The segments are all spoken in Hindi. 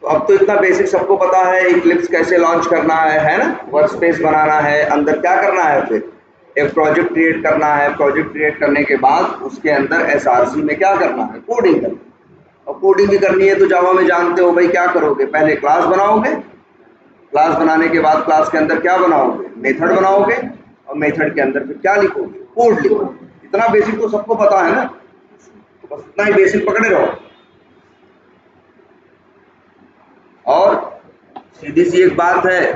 अब तो इतना बेसिक सबको पता है, इक्लिप्स कैसे लॉन्च करना है ना, वर्कस्पेस बनाना है, अंदर क्या करना है, फिर एक प्रोजेक्ट क्रिएट करना है, प्रोजेक्ट क्रिएट करने के बाद उसके अंदर एसआरसी में क्या करना है, कोडिंग करना है। और कोडिंग भी करनी है तो जावा में जानते हो भाई क्या करोगे, पहले क्लास बनाओगे, क्लास बनाने के बाद क्लास के अंदर क्या बनाओगे, मेथड बनाओगे, और मेथड के अंदर फिर क्या लिखोगे, कोड लिखोगे। इतना बेसिक तो सबको पता है ना, तो बस इतना ही बेसिक पकड़े रहो। और सीधी सी एक बात है,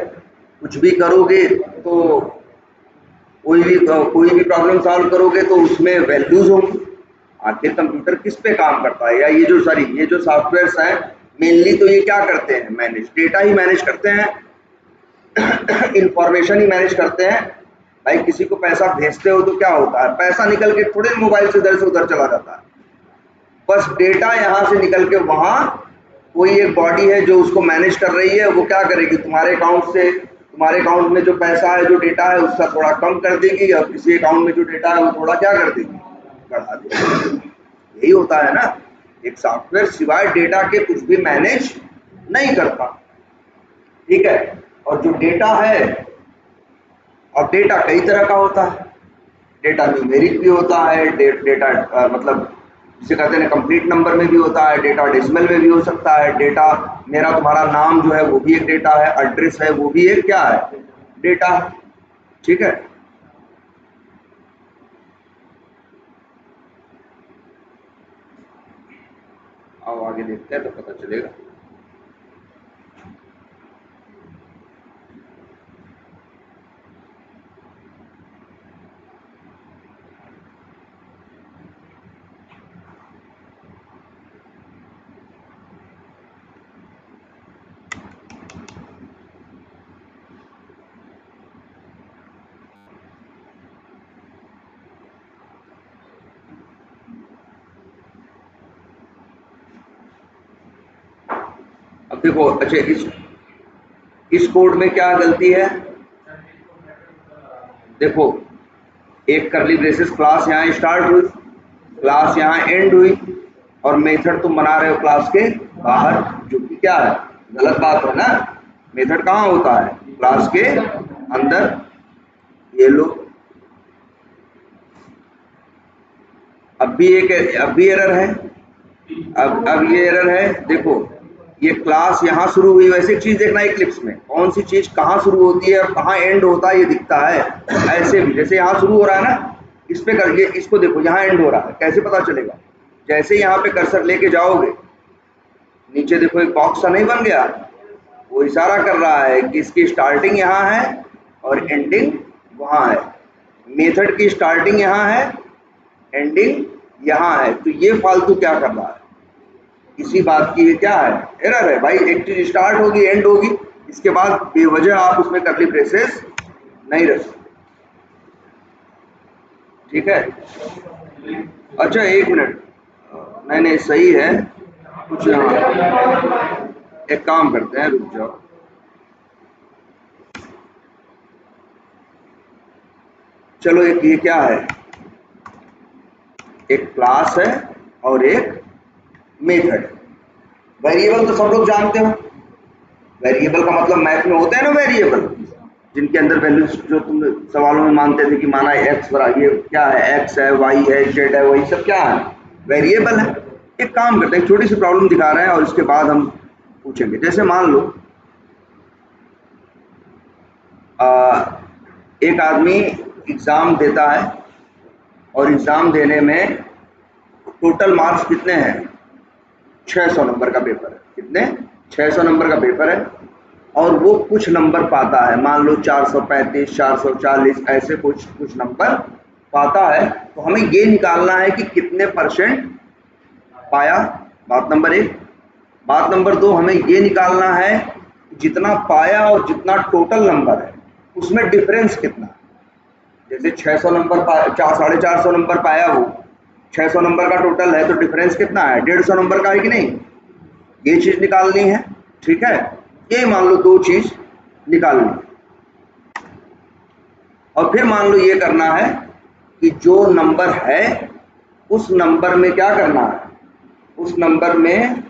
कुछ भी करोगे तो कोई भी प्रॉब्लम सॉल्व करोगे तो उसमें वैल्यूज होंगी। आखिर कंप्यूटर किस पे काम करता है, या ये जो सॉफ्टवेयर्स हैं मेनली तो ये क्या करते हैं, मैनेज डेटा ही मैनेज करते हैं, इंफॉर्मेशन ही मैनेज करते हैं। भाई किसी को पैसा भेजते हो तो क्या होता है, पैसा निकल के थोड़े मोबाइल से इधर से उधर चला जाता है, बस डेटा यहाँ से निकल के वहाँ कोई एक बॉडी है जो उसको मैनेज कर रही है, वो क्या करेगी, तुम्हारे अकाउंट में जो पैसा है, जो डेटा है, उसका थोड़ा कम कर देगी, और किसी अकाउंट में जो डेटा है वो थोड़ा क्या कर देगी, बढ़ा देगी। यही होता है ना, एक सॉफ्टवेयर सिवाय डेटा के कुछ भी मैनेज नहीं करता, ठीक है। और जो डेटा है, अब डेटा कई तरह का होता है, डेटा न्यूमेरिक भी होता है, डेटा मतलब जिसे कहते हैं कंप्लीट नंबर में भी होता है, डेटा डेसिमल में भी हो सकता है, डेटा मेरा तुम्हारा नाम जो है वो भी एक डेटा है, एड्रेस है वो भी एक क्या है, डेटा है, ठीक है। अब आगे देखते हैं तो पता चलेगा। अब देखो, अच्छा इस कोड में क्या गलती है, देखो एक करली ब्रेसेस क्लास यहाँ स्टार्ट हुई, क्लास यहाँ एंड हुई, और मेथड तुम बना रहे हो क्लास के बाहर, जो कि क्या है, गलत बात है ना। मेथड कहाँ होता है, क्लास के अंदर। ये लो, अब भी एरर है, अब ये एरर है। देखो ये क्लास यहाँ शुरू हुई, वैसे एक चीज देखना इक्लिप्स में, कौन सी चीज कहाँ शुरू होती है और कहाँ एंड होता है ये दिखता है। ऐसे भी जैसे यहाँ शुरू हो रहा है ना, इस पे करिए, इसको देखो यहाँ एंड हो रहा है, कैसे पता चलेगा, जैसे यहाँ पे कर्सर लेके जाओगे नीचे देखो एक बॉक्स सा नहीं बन गया, वो इशारा कर रहा है कि इसकी स्टार्टिंग यहाँ है और एंडिंग वहाँ है, मेथड की स्टार्टिंग यहाँ है, एंडिंग यहाँ है। तो ये फालतू क्या कर रहा है, इसी बात की ये क्या है, एरर है। भाई एक चीज स्टार्ट होगी एंड होगी, इसके बाद बेवजह आप उसमें करली ब्रेसेस नहीं रख सकते, ठीक है। अच्छा एक मिनट, नहीं सही है, कुछ एक काम करते हैं, रुक जाओ। चलो एक ये क्या है, एक क्लास है और एक मेथड। वेरिएबल तो सब लोग जानते हो, वेरिएबल का मतलब मैथ में होते हैं ना वेरिएबल, जिनके अंदर वैल्यूज जो तुम सवालों में मानते थे कि माना एक्स ये क्या है, एक्स है, वाई है, जेड है, वही सब क्या है, वेरिएबल है। एक काम करते हैं, छोटी सी प्रॉब्लम दिखा रहे हैं और इसके बाद हम पूछेंगे। जैसे मान लो एक आदमी एग्ज़ाम देता है और एग्ज़ाम देने में टोटल मार्क्स कितने हैं, 600 नंबर का पेपर है, कितने, 600 नंबर का पेपर है, और वो कुछ नंबर पाता है, मान लो 435, 440, ऐसे कुछ नंबर पाता है। तो हमें ये निकालना है कि कितने परसेंट पाया, बात नंबर एक। बात नंबर दो, हमें ये निकालना है जितना पाया और जितना टोटल नंबर है उसमें डिफरेंस कितना। जैसे 600 नंबर 450 नंबर पाया, वो 600 नंबर का टोटल है, तो डिफरेंस कितना है, 150 नंबर का है कि नहीं, ये चीज़ निकालनी है, ठीक है। ये मान लो दो चीज़ निकालनी, और फिर मान लो ये करना है कि जो नंबर है उस नंबर में क्या करना है, उस नंबर में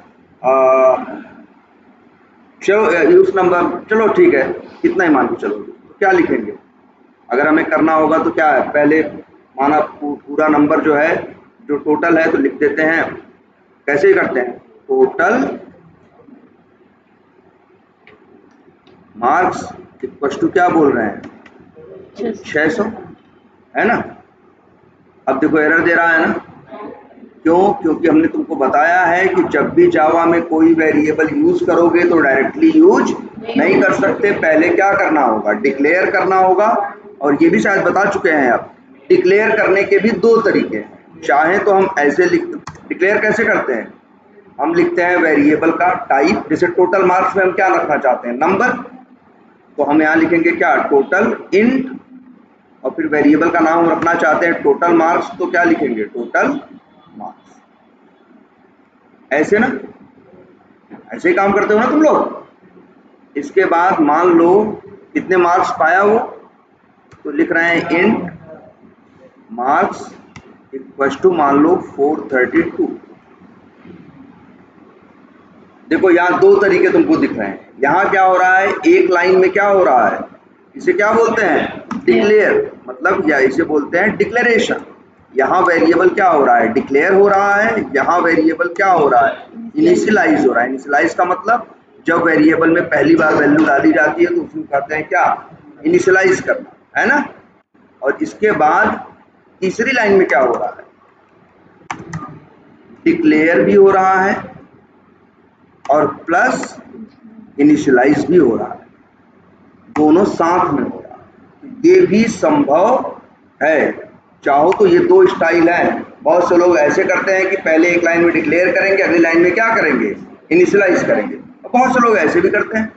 चलो उस नंबर, चलो ठीक है, कितना ही मान के चलो, तो क्या लिखेंगे अगर हमें करना होगा तो क्या है, पहले माना पूरा नंबर जो है, जो टोटल है तो लिख देते हैं, कैसे करते हैं, टोटल मार्क्स इक्वल टू क्या बोल रहे हैं, 600, है ना। अब देखो एरर दे रहा है ना, क्यों, क्योंकि हमने तुमको बताया है कि जब भी जावा में कोई वेरिएबल यूज करोगे तो डायरेक्टली यूज नहीं कर सकते, पहले क्या करना होगा, डिक्लेयर करना होगा। और ये भी शायद बता चुके हैं आप, डिक्लेयर करने के भी दो तरीके हैं, चाहे तो हम ऐसे डिक्लेयर कैसे करते हैं, हम लिखते हैं वेरिएबल का टाइप, जैसे टोटल मार्क्स में हम क्या रखना चाहते हैं, नंबर, तो हम यहाँ लिखेंगे क्या, टोटल इंट, और फिर वेरिएबल का नाम रखना चाहते हैं टोटल मार्क्स, तो क्या लिखेंगे, टोटल मार्क्स, ऐसे ना, ऐसे ही काम करते हो ना तुम लोग। इसके बाद मान लो कितने मार्क्स पाया वो, तो लिख रहे हैं इंट मार्क्स इक्वल टू मान लो 432। देखो यहाँ दो तरीके तुमको दिख रहे हैं, यहाँ क्या हो रहा है, एक लाइन में क्या हो रहा है, इसे क्या बोलते हैं, डिक्लेयर, मतलब या इसे बोलते हैं डिक्लेरेशन। यहाँ वेरिएबल क्या हो रहा है, डिक्लेयर हो रहा है, यहाँ वेरिएबल क्या हो रहा है, इनिशियलाइज हो रहा है। इनिशियलाइज का मतलब जब वेरिएबल में पहली बार वैल्यू डाली जाती है तो उसको कहते हैं क्या, इनिशियलाइज करना, है ना। और इसके बाद तीसरी लाइन में क्या हो रहा है, डिक्लेयर भी हो रहा है और प्लस इनिशियलाइज भी हो रहा है, दोनों साथ में हो रहा है। ये भी संभव है, चाहो तो ये दो स्टाइल है। बहुत से लोग ऐसे करते हैं कि पहले एक लाइन में डिक्लेयर करेंगे, अगली लाइन में क्या करेंगे, इनिशियलाइज करेंगे। और बहुत से लोग ऐसे भी करते हैं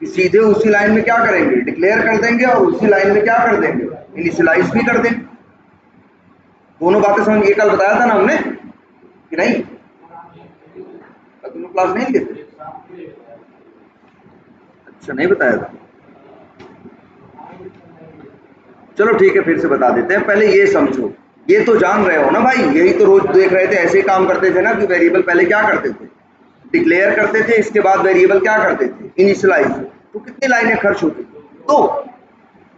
कि सीधे उसी लाइन में क्या करेंगे, डिक्लेयर कर देंगे और उसी लाइन में क्या कर देंगे, इनिशियलाइज भी कर देंगे। दोनों बातें समझ, ये कल बताया था ना हमने कि नहीं, तुम क्लास नहीं लेते, अच्छा नहीं बताया था, चलो ठीक है फिर से बता देते हैं। पहले ये समझो, ये तो जान रहे हो ना भाई, यही तो रोज देख रहे थे, ऐसे ही काम करते थे ना कि वेरिएबल पहले क्या करते थे, डिक्लेयर करते थे, इसके बाद वेरिएबल क्या करते थे, इनिशियलाइज। तो कितनी लाइनें खर्च होती थी, तो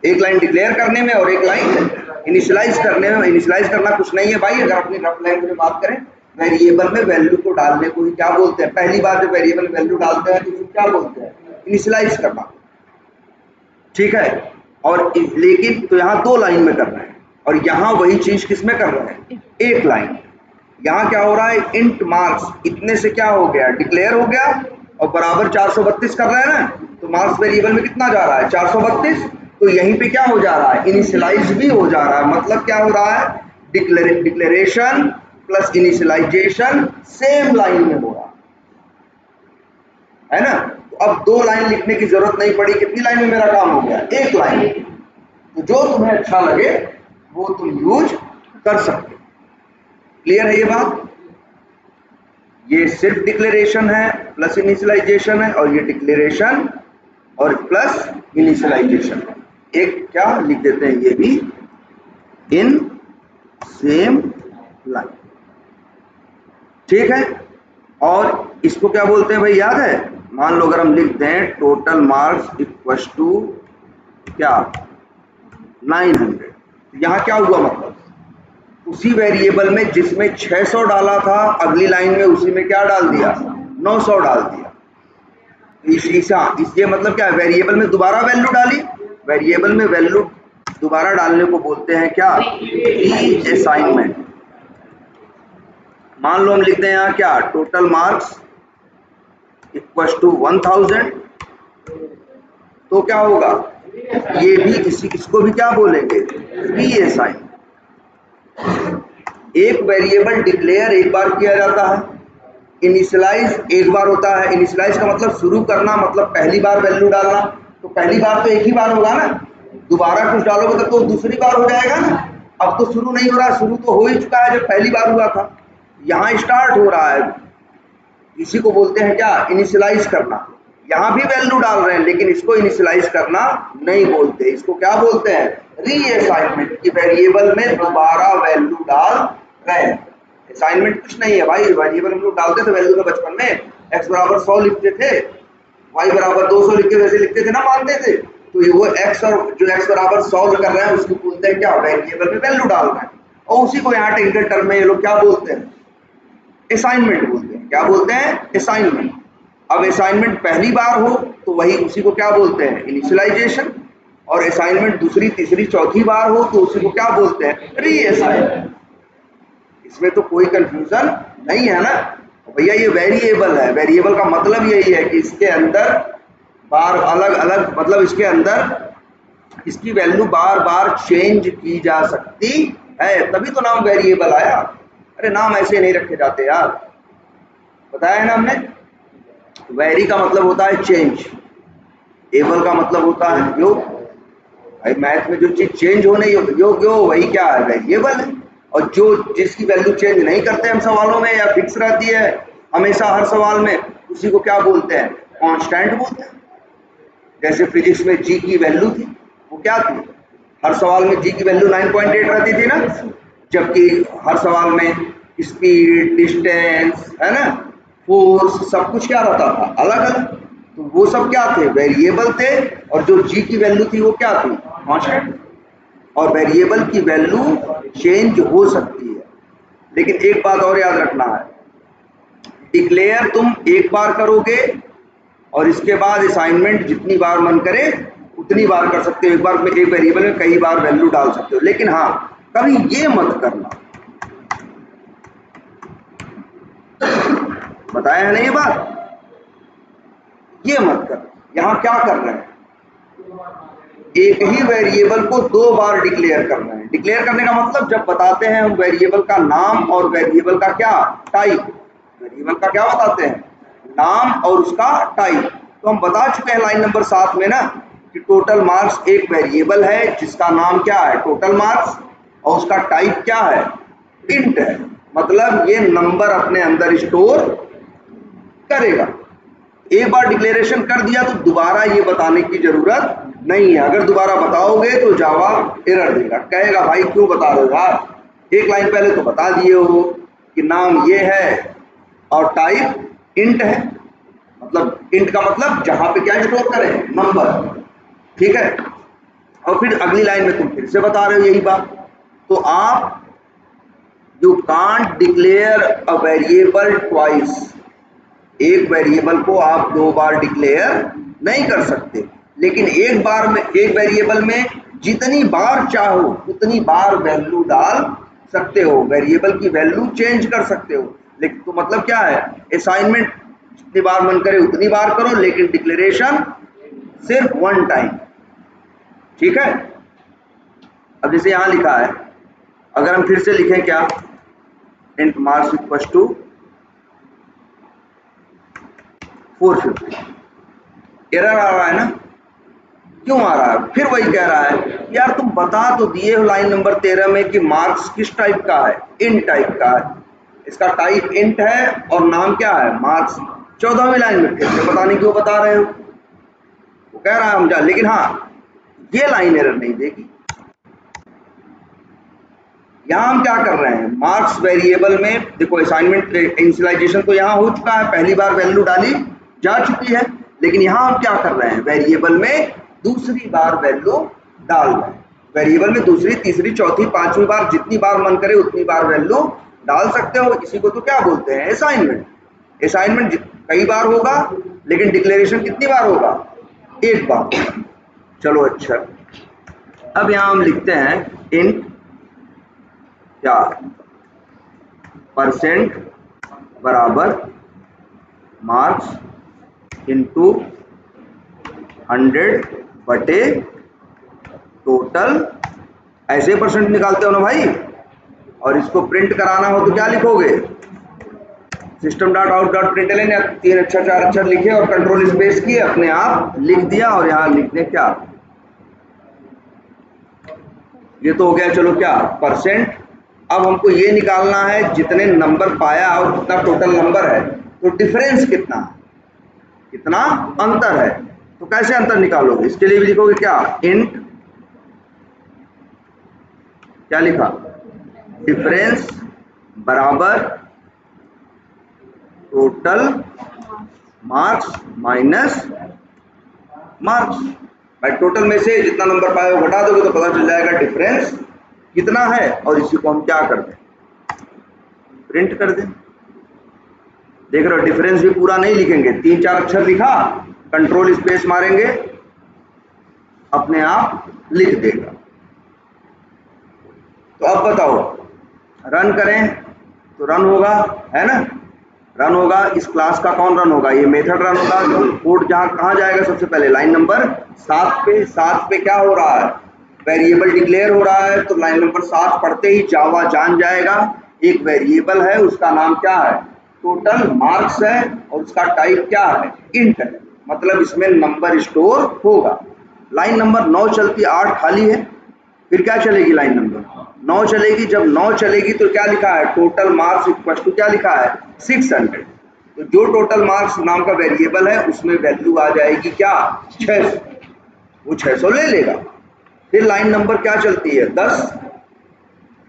एक लाइन डिक्लेयर करने में और एक लाइन इनिशियलाइज करने में। इनिशियलाइज करना कुछ नहीं है भाई, अगर अपनी रफ लैंग्वेज में बात करें, वेरिएबल में वैल्यू को डालने को ही क्या बोलते हैं, पहली बार जब वेरिएबल वैल्यू डालते हैं तो उसको क्या बोलते हैं, इनिशियलाइज करना, ठीक है। और लेकिन तो यहाँ दो लाइन में कर रहे हैं, और यहाँ वही चीज किस में कर रहे हैं, एक लाइन। यहाँ क्या हो रहा है, इंट मार्क्स इतने से क्या हो गया, डिक्लेयर हो गया, और बराबर 432 कर रहे हैं ना, तो मार्क्स वेरिएबल में कितना जा रहा है, 432। तो यहीं पे क्या हो जा रहा है, इनिशियलाइज भी हो जा रहा है। मतलब क्या हो रहा है, declaration plus initialisation same line में हो रहा है ना। तो अब दो लाइन लिखने की जरूरत नहीं पड़ी, कितनी लाइन में मेरा काम हो गया, एक लाइन। तो जो तुम्हें अच्छा लगे वो तुम यूज कर सकते हो। क्लियर है ये बात, ये सिर्फ डिक्लेरेशन है प्लस इनिशियलाइजेशन है, और ये डिक्लेरेशन और प्लस इनिशियलाइजेशन है। एक क्या लिख देते हैं, ये भी इन सेम लाइन, ठीक है। और इसको क्या बोलते हैं भाई, याद है, मान लो अगर हम लिख दें टोटल मार्क्स इक्वल टू क्या 900, यहाँ क्या हुआ, मतलब उसी वेरिएबल में जिसमें 600 डाला था, अगली लाइन में उसी में क्या डाल दिया, 900 डाल दिया। ये मतलब क्या है, वेरिएबल में दोबारा वैल्यू डाली, वेरिएबल में वैल्यू दोबारा डालने को बोलते हैं क्या, रीअसाइनमेंट। मान लो हम लिखते हैं यहाँ क्या, टोटल मार्क्स इक्वल टू 1000, तो क्या होगा, ये भी इसको भी क्या बोलेंगे, रीअसाइन। एक वेरिएबल डिक्लेयर एक बार किया जाता है, इनिशियलाइज एक बार होता है। इनिशियलाइज का मतलब शुरू करना, मतलब पहली बार वैल्यू डालना। तो पहली बार तो एक ही बार होगा ना, दोबारा कुछ डालोगे तो दूसरी बार हो जाएगा ना। अब तो शुरू नहीं हो रहा, शुरू तो हो ही चुका है जब पहली बार हुआ था, यहाँ स्टार्ट हो रहा है। इसी को बोलते हैं क्या, इनिशियलाइज करना। यहाँ भी वैल्यू डाल रहे हैं लेकिन इसको इनिशियलाइज करना नहीं बोलते, इसको क्या बोलते हैं, रीअसाइनमेंट। की वेरिएबल में दोबारा वैल्यू डाल रहे हैं। असाइनमेंट कुछ नहीं है भाई, वेरिएबल हम लोग डालते थे वैल्यू में, बचपन में x बराबर 100 लिखते थे, y बराबर 200 लिख के वैसे लिखते थे ना, मानते थे, तो ये वो x और जो x बराबर सॉल्व कर रहे हैं उसको बोलते हैं क्या, वेरिएबल में वैल्यू डाल रहे हैं, और उसी को यहाँ टेक्निकल टर्म में ये लोग क्या बोलते हैं, असाइनमेंट बोलते हैं। क्या बोलते हैं, असाइनमेंट। अब असाइनमेंट पहली बार हो तो वही उसी को क्या बोलते हैं, इनिशियलाइजेशन, और असाइनमेंट दूसरी तीसरी चौथी बार हो तो उसी को क्या बोलते हैं, रीअसाइनमेंट। इसमें तो कोई कंफ्यूजन नहीं है ना भैया, ये वेरिएबल है, वेरिएबल का मतलब यही है कि इसके अंदर बार अलग अलग, मतलब इसके अंदर इसकी वैल्यू बार बार चेंज की जा सकती है, तभी तो नाम वेरिएबल आया। अरे नाम ऐसे नहीं रखे जाते यार, बताया है ना हमने। वेरी का मतलब होता है चेंज, एबल का मतलब होता है योग। भाई मैथ में जो चीज चेंज होने योग्य हो वही क्या है, वेरिएबल है। और जो जिसकी वैल्यू चेंज नहीं करते हम सवालों में, या फिक्स रहती है हमेशा हर सवाल में, उसी को क्या बोलते हैं, कांस्टेंट बोलते हैं। जैसे फिजिक्स में जी की वैल्यू थी, वो क्या थी, हर सवाल में जी की वैल्यू 9.8 रहती थी ना, जबकि हर सवाल में स्पीड, डिस्टेंस, है ना, फोर्स, सब कुछ क्या रहता था, अलग अलग। तो वो सब क्या थे, वेरिएबल थे, और जो जी की वैल्यू थी वो क्या थी, कांस्टेंट। और वेरिएबल की वैल्यू चेंज हो सकती है, लेकिन एक बात और याद रखना है, डिक्लेयर तुम एक बार करोगे और इसके बाद असाइनमेंट जितनी बार मन करे उतनी बार कर सकते हो, एक बार में एक वेरिएबल में कई बार वैल्यू डाल सकते हो। लेकिन हाँ, कभी ये मत करना, बताया है ना ये बात, ये मत कर। यहाँ क्या कर रहे हैं, एक ही वेरिएबल को दो बार डिक्लेयर करना है। डिक्लेयर करने का मतलब, जब बताते हैं हम वेरिएबल का नाम और वेरिएबल का क्या, टाइप। वेरिएबल का क्या बताते हैं, नाम और उसका टाइप। तो हम बता चुके हैं लाइन नंबर 7 में ना, कि टोटल मार्क्स एक वेरिएबल है जिसका नाम क्या है, टोटल मार्क्स, और उसका टाइप क्या है, इंट है। मतलब ये नंबर अपने अंदर स्टोर करेगा। एक बार डिक्लेरेशन कर दिया तो दोबारा ये बताने की जरूरत नहीं है। अगर दोबारा बताओगे तो जावा एरर देगा, कहेगा भाई क्यों बता रहे हो यार, एक लाइन पहले तो बता दिए हो कि नाम ये है और टाइप इंट है। मतलब इंट का मतलब जहां पे क्या स्टोर करें, नंबर, ठीक है। और फिर अगली लाइन में तुम फिर से बता रहे हो यही बात। तो आप, you can't declare a variable twice, एक वेरिएबल को आप दो बार डिक्लेयर नहीं कर सकते, लेकिन एक बार में, एक वेरिएबल में जितनी बार चाहो उतनी बार वैल्यू डाल सकते हो, वेरिएबल की वैल्यू चेंज कर सकते हो। लेकिन तो मतलब क्या है, असाइनमेंट जितनी बार मन करे उतनी बार करो, लेकिन डिक्लेरेशन सिर्फ वन टाइम, ठीक है। अब जैसे यहां लिखा है, अगर हम फिर से लिखें क्या, int marks equal to 450, error आ रहा है ना, क्यों आ रहा है, फिर वही कह रहा है यार तुम बता तो दिए हो लाइन नंबर 13 में कि मार्क्स किस टाइप का है, इंट टाइप का है, इसका टाइप इंट है और नाम क्या है, मार्क्स। 14वीं लाइन में फिर से पता नहीं क्यों बता रहे हो, वो कह रहा है हम जा, लेकिन हाँ ये लाइन एरर नहीं देगी। यहाँ हम क्या कर रहे हैं, मार्क्स वेरिएबल में देखो, असाइनमेंट इनिशियलाइजेशन तो यहाँ हो चुका है, पहली बार वैल्यू डाली जा चुकी है, लेकिन यहाँ हम क्या कर रहे हैं, वेरिएबल में दूसरी बार वैल्यू डाल रहे हैं। वेरिएबल में दूसरी तीसरी चौथी पांचवी बार, जितनी बार मन करे उतनी बार वैल्यू डाल सकते हो। इसी को तो क्या बोलते हैं, असाइनमेंट। असाइनमेंट कई बार होगा, लेकिन डिक्लेरेशन कितनी बार होगा, एक बार। चलो अच्छा, अब यहाँ हम लिखते हैं इंट क्या, परसेंट बराबर मार्क्स इंटू 100 बटे टोटल, ऐसे परसेंट निकालते हो ना भाई। और इसको प्रिंट कराना हो तो क्या लिखोगे, system dot out dot println, या 3 अक्षर 4 अक्षर लिखे और कंट्रोल स्पेस किए, अपने आप लिख दिया। और यहाँ लिखने क्या, ये तो हो गया, चलो क्या, परसेंट। अब हमको ये निकालना है जितने नंबर पाया और कितना टोटल नंबर है, तो डिफरेंस कितना, कितना अंतर है। तो कैसे अंतर निकालोगे, इसके लिए भी लिखोगे क्या, इंट क्या लिखा, डिफरेंस बराबर टोटल मार्क्स माइनस मार्क्स। भाई टोटल में से जितना नंबर पाए वो घटा दोगे तो पता चल जाएगा डिफरेंस कितना है, और इसी को हम क्या कर दें, प्रिंट कर दें। देख रहे हो डिफरेंस भी पूरा नहीं लिखेंगे, 3-4 अक्षर लिखा, कंट्रोल स्पेस मारेंगे, अपने आप लिख देगा। तो अब बताओ, रन करें तो रन होगा, है ना, रन होगा। इस क्लास का कौन रन होगा, ये मेथड रन होगा। कोड जहां कहाँ जाएगा, सबसे पहले लाइन नंबर 7 पे। 7 पे क्या हो रहा है, वेरिएबल डिक्लेयर हो रहा है, तो लाइन नंबर 7 पढ़ते ही जावा जान जाएगा एक वेरिएबल है, उसका नाम क्या है, टोटल मार्क्स है, और उसका टाइप क्या है, इंट है, मतलब इसमें नंबर स्टोर होगा। लाइन नंबर 9 चलती, 8 खाली है, फिर क्या चलेगी, लाइन नंबर 9 चलेगी। जब 9 चलेगी तो क्या लिखा है, टोटल मार्क्स इक्वल टू क्या लिखा है, 600। तो जो टोटल मार्क्स नाम का वेरिएबल है उसमें वैल्यू आ जाएगी क्या, 600, वो 600 ले लेगा। फिर लाइन नंबर क्या चलती है, 10,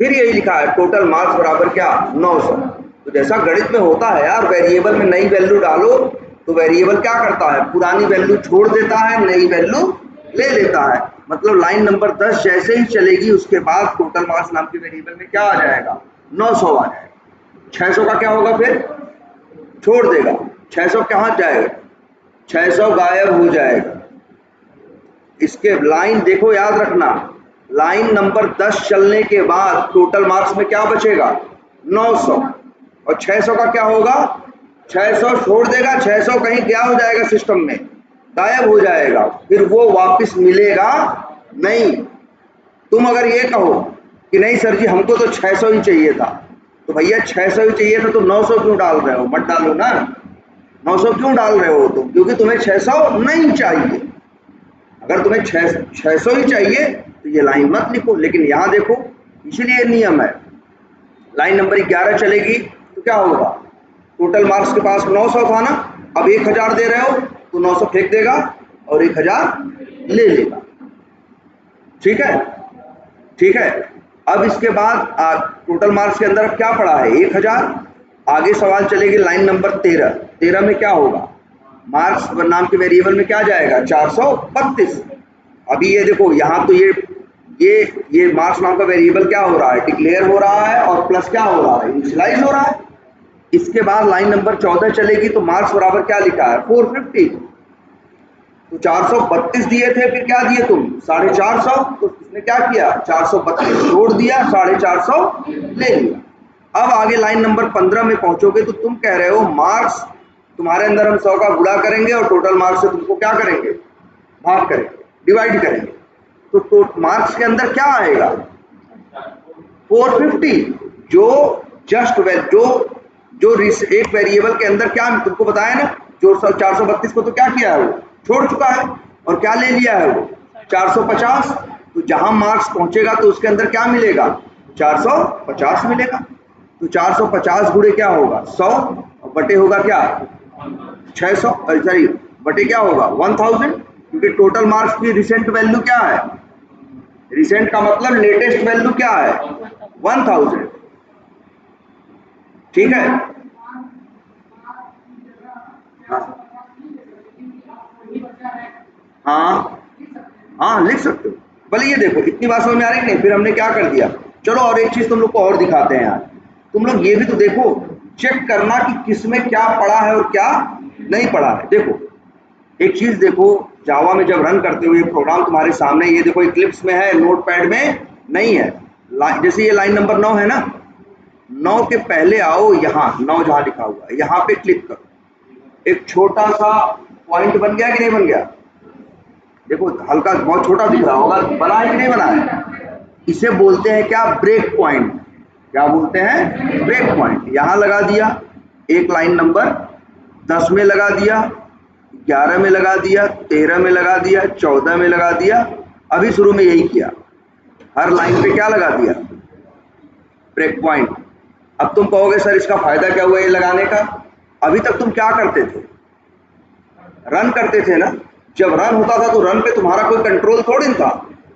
फिर यही लिखा है टोटल मार्क्स बराबर क्या, 900। तो जैसा गणित में होता है यार, वेरिएबल में नई वैल्यू डालो तो वेरिएबल क्या करता है, पुरानी वैल्यू छोड़ देता है, नई वैल्यू ले लेता है। मतलब लाइन नंबर 10 जैसे ही चलेगी उसके बाद टोटल मार्क्स नाम के वेरिएबल में क्या आ जाएगा, 900 आ जाएगा। 600 का क्या होगा, फिर छोड़ देगा, 600 कहाँ जाएगा, 600 गायब हो जाएगा। इसके लाइन देखो, याद रखना, लाइन नंबर 10 चलने के बाद टोटल मार्क्स में क्या बचेगा, 900, और 600 का क्या होगा, 600 छोड़ देगा, 600 कहीं क्या हो जाएगा, सिस्टम में गायब हो जाएगा, फिर वो वापस मिलेगा नहीं। तुम अगर ये कहो कि नहीं सर जी हमको तो 600 ही चाहिए था, तो भैया 600 ही चाहिए था तो 900 क्यों डाल रहे हो, मत डालो ना, 900 क्यों डाल रहे हो तुम, क्योंकि तुम्हें 600 नहीं चाहिए। अगर तुम्हें 600 ही चाहिए तो ये लाइन मत लिखो। लेकिन यहाँ देखो, इसीलिए नियम है, लाइन नंबर 11 चलेगी तो क्या होगा, टोटल मार्क्स के पास 900 था ना, अब 1000 दे रहे हो तो 900 फेंक देगा और 1000 ले लेगा। ठीक है, ठीक है। अब इसके बाद टोटल मार्क्स के अंदर अब क्या पड़ा है, 1000। आगे सवाल चलेगी लाइन नंबर 13। 13 में क्या होगा, मार्क्स नाम के वेरिएबल में क्या जाएगा, 432। अभी ये देखो यहाँ तो ये मार्क्स नाम का वेरिएबल क्या हो रहा है, डिक्लेयर हो रहा है, और प्लस क्या हो रहा है, इनिशियलाइज हो रहा है। इसके बाद लाइन नंबर 14 चलेगी तो मार्क्स बराबर क्या लिखा है, 450। तो 432 दिए थे, फिर क्या दिए तुम, 450, तो इसने क्या किया, 432 जोड़ दिया, 450 ले लिया। अब आगे लाइन नंबर 15 में पहुंचोगे तो तुम कह रहे हो मार्क्स तुम्हारे अंदर हम 100 का गुणा करेंगे और टोटल मार्क्स से तुमको क्या करेंगे, भाग करेंगे, डिवाइड करेंगे। तो मार्क्स के अंदर क्या आएगा, 450, जो जस्ट जो एक वेरिएबल के अंदर क्या तुमको बताया ना, जो 432 को तो क्या किया है, वो छोड़ चुका है, और क्या ले लिया है वो, 450। तो जहां मार्क्स पहुंचेगा तो उसके अंदर क्या मिलेगा, 450 मिलेगा। तो 450 गुणे क्या होगा, 100, और बटे होगा क्या, 600, सॉरी बटे क्या होगा, 1000, क्योंकि टोटल मार्क्स की रिसेंट वैल्यू क्या है, रिसेंट का मतलब लेटेस्ट वैल्यू क्या है, 1000। ठीक है, हाँ हाँ लिख सकते हो। भले ये देखो इतनी बात समझ में आ रही है नहीं, फिर हमने क्या कर दिया, चलो और एक चीज तुम लोग को और दिखाते हैं यार। तुम लोग ये भी तो देखो, चेक करना कि किसमें क्या पड़ा है और क्या नहीं पड़ा है। देखो एक चीज देखो, जावा में जब रन करते हो ये प्रोग्राम तुम्हारे सामने, ये देखो इक्लिप्स में है, नोटपैड में नहीं है। जैसे ये लाइन नंबर 9 है ना, 9 के पहले आओ, यहाँ 9 जहाँ लिखा हुआ है यहाँ पे क्लिक करो, एक छोटा सा पॉइंट बन गया कि नहीं बन गया, देखो हल्का बहुत छोटा दिख रहा होगा, बना है कि नहीं बना है, इसे बोलते हैं क्या, ब्रेक पॉइंट। क्या बोलते हैं, ब्रेक पॉइंट। यहाँ लगा दिया, एक लाइन नंबर 10 में लगा दिया, 11 में लगा दिया, 13 में लगा दिया, 14 में लगा दिया, अभी शुरू में यही किया, हर लाइन पे क्या लगा दिया, ब्रेक पॉइंट। अब तुम कहोगे सर इसका फायदा क्या हुआ ये लगाने का, अभी तक तुम क्या करते थे, रन करते थे ना, जब रन होता था तो रन पे तुम्हारा कोई कंट्रोल थोड़ी था,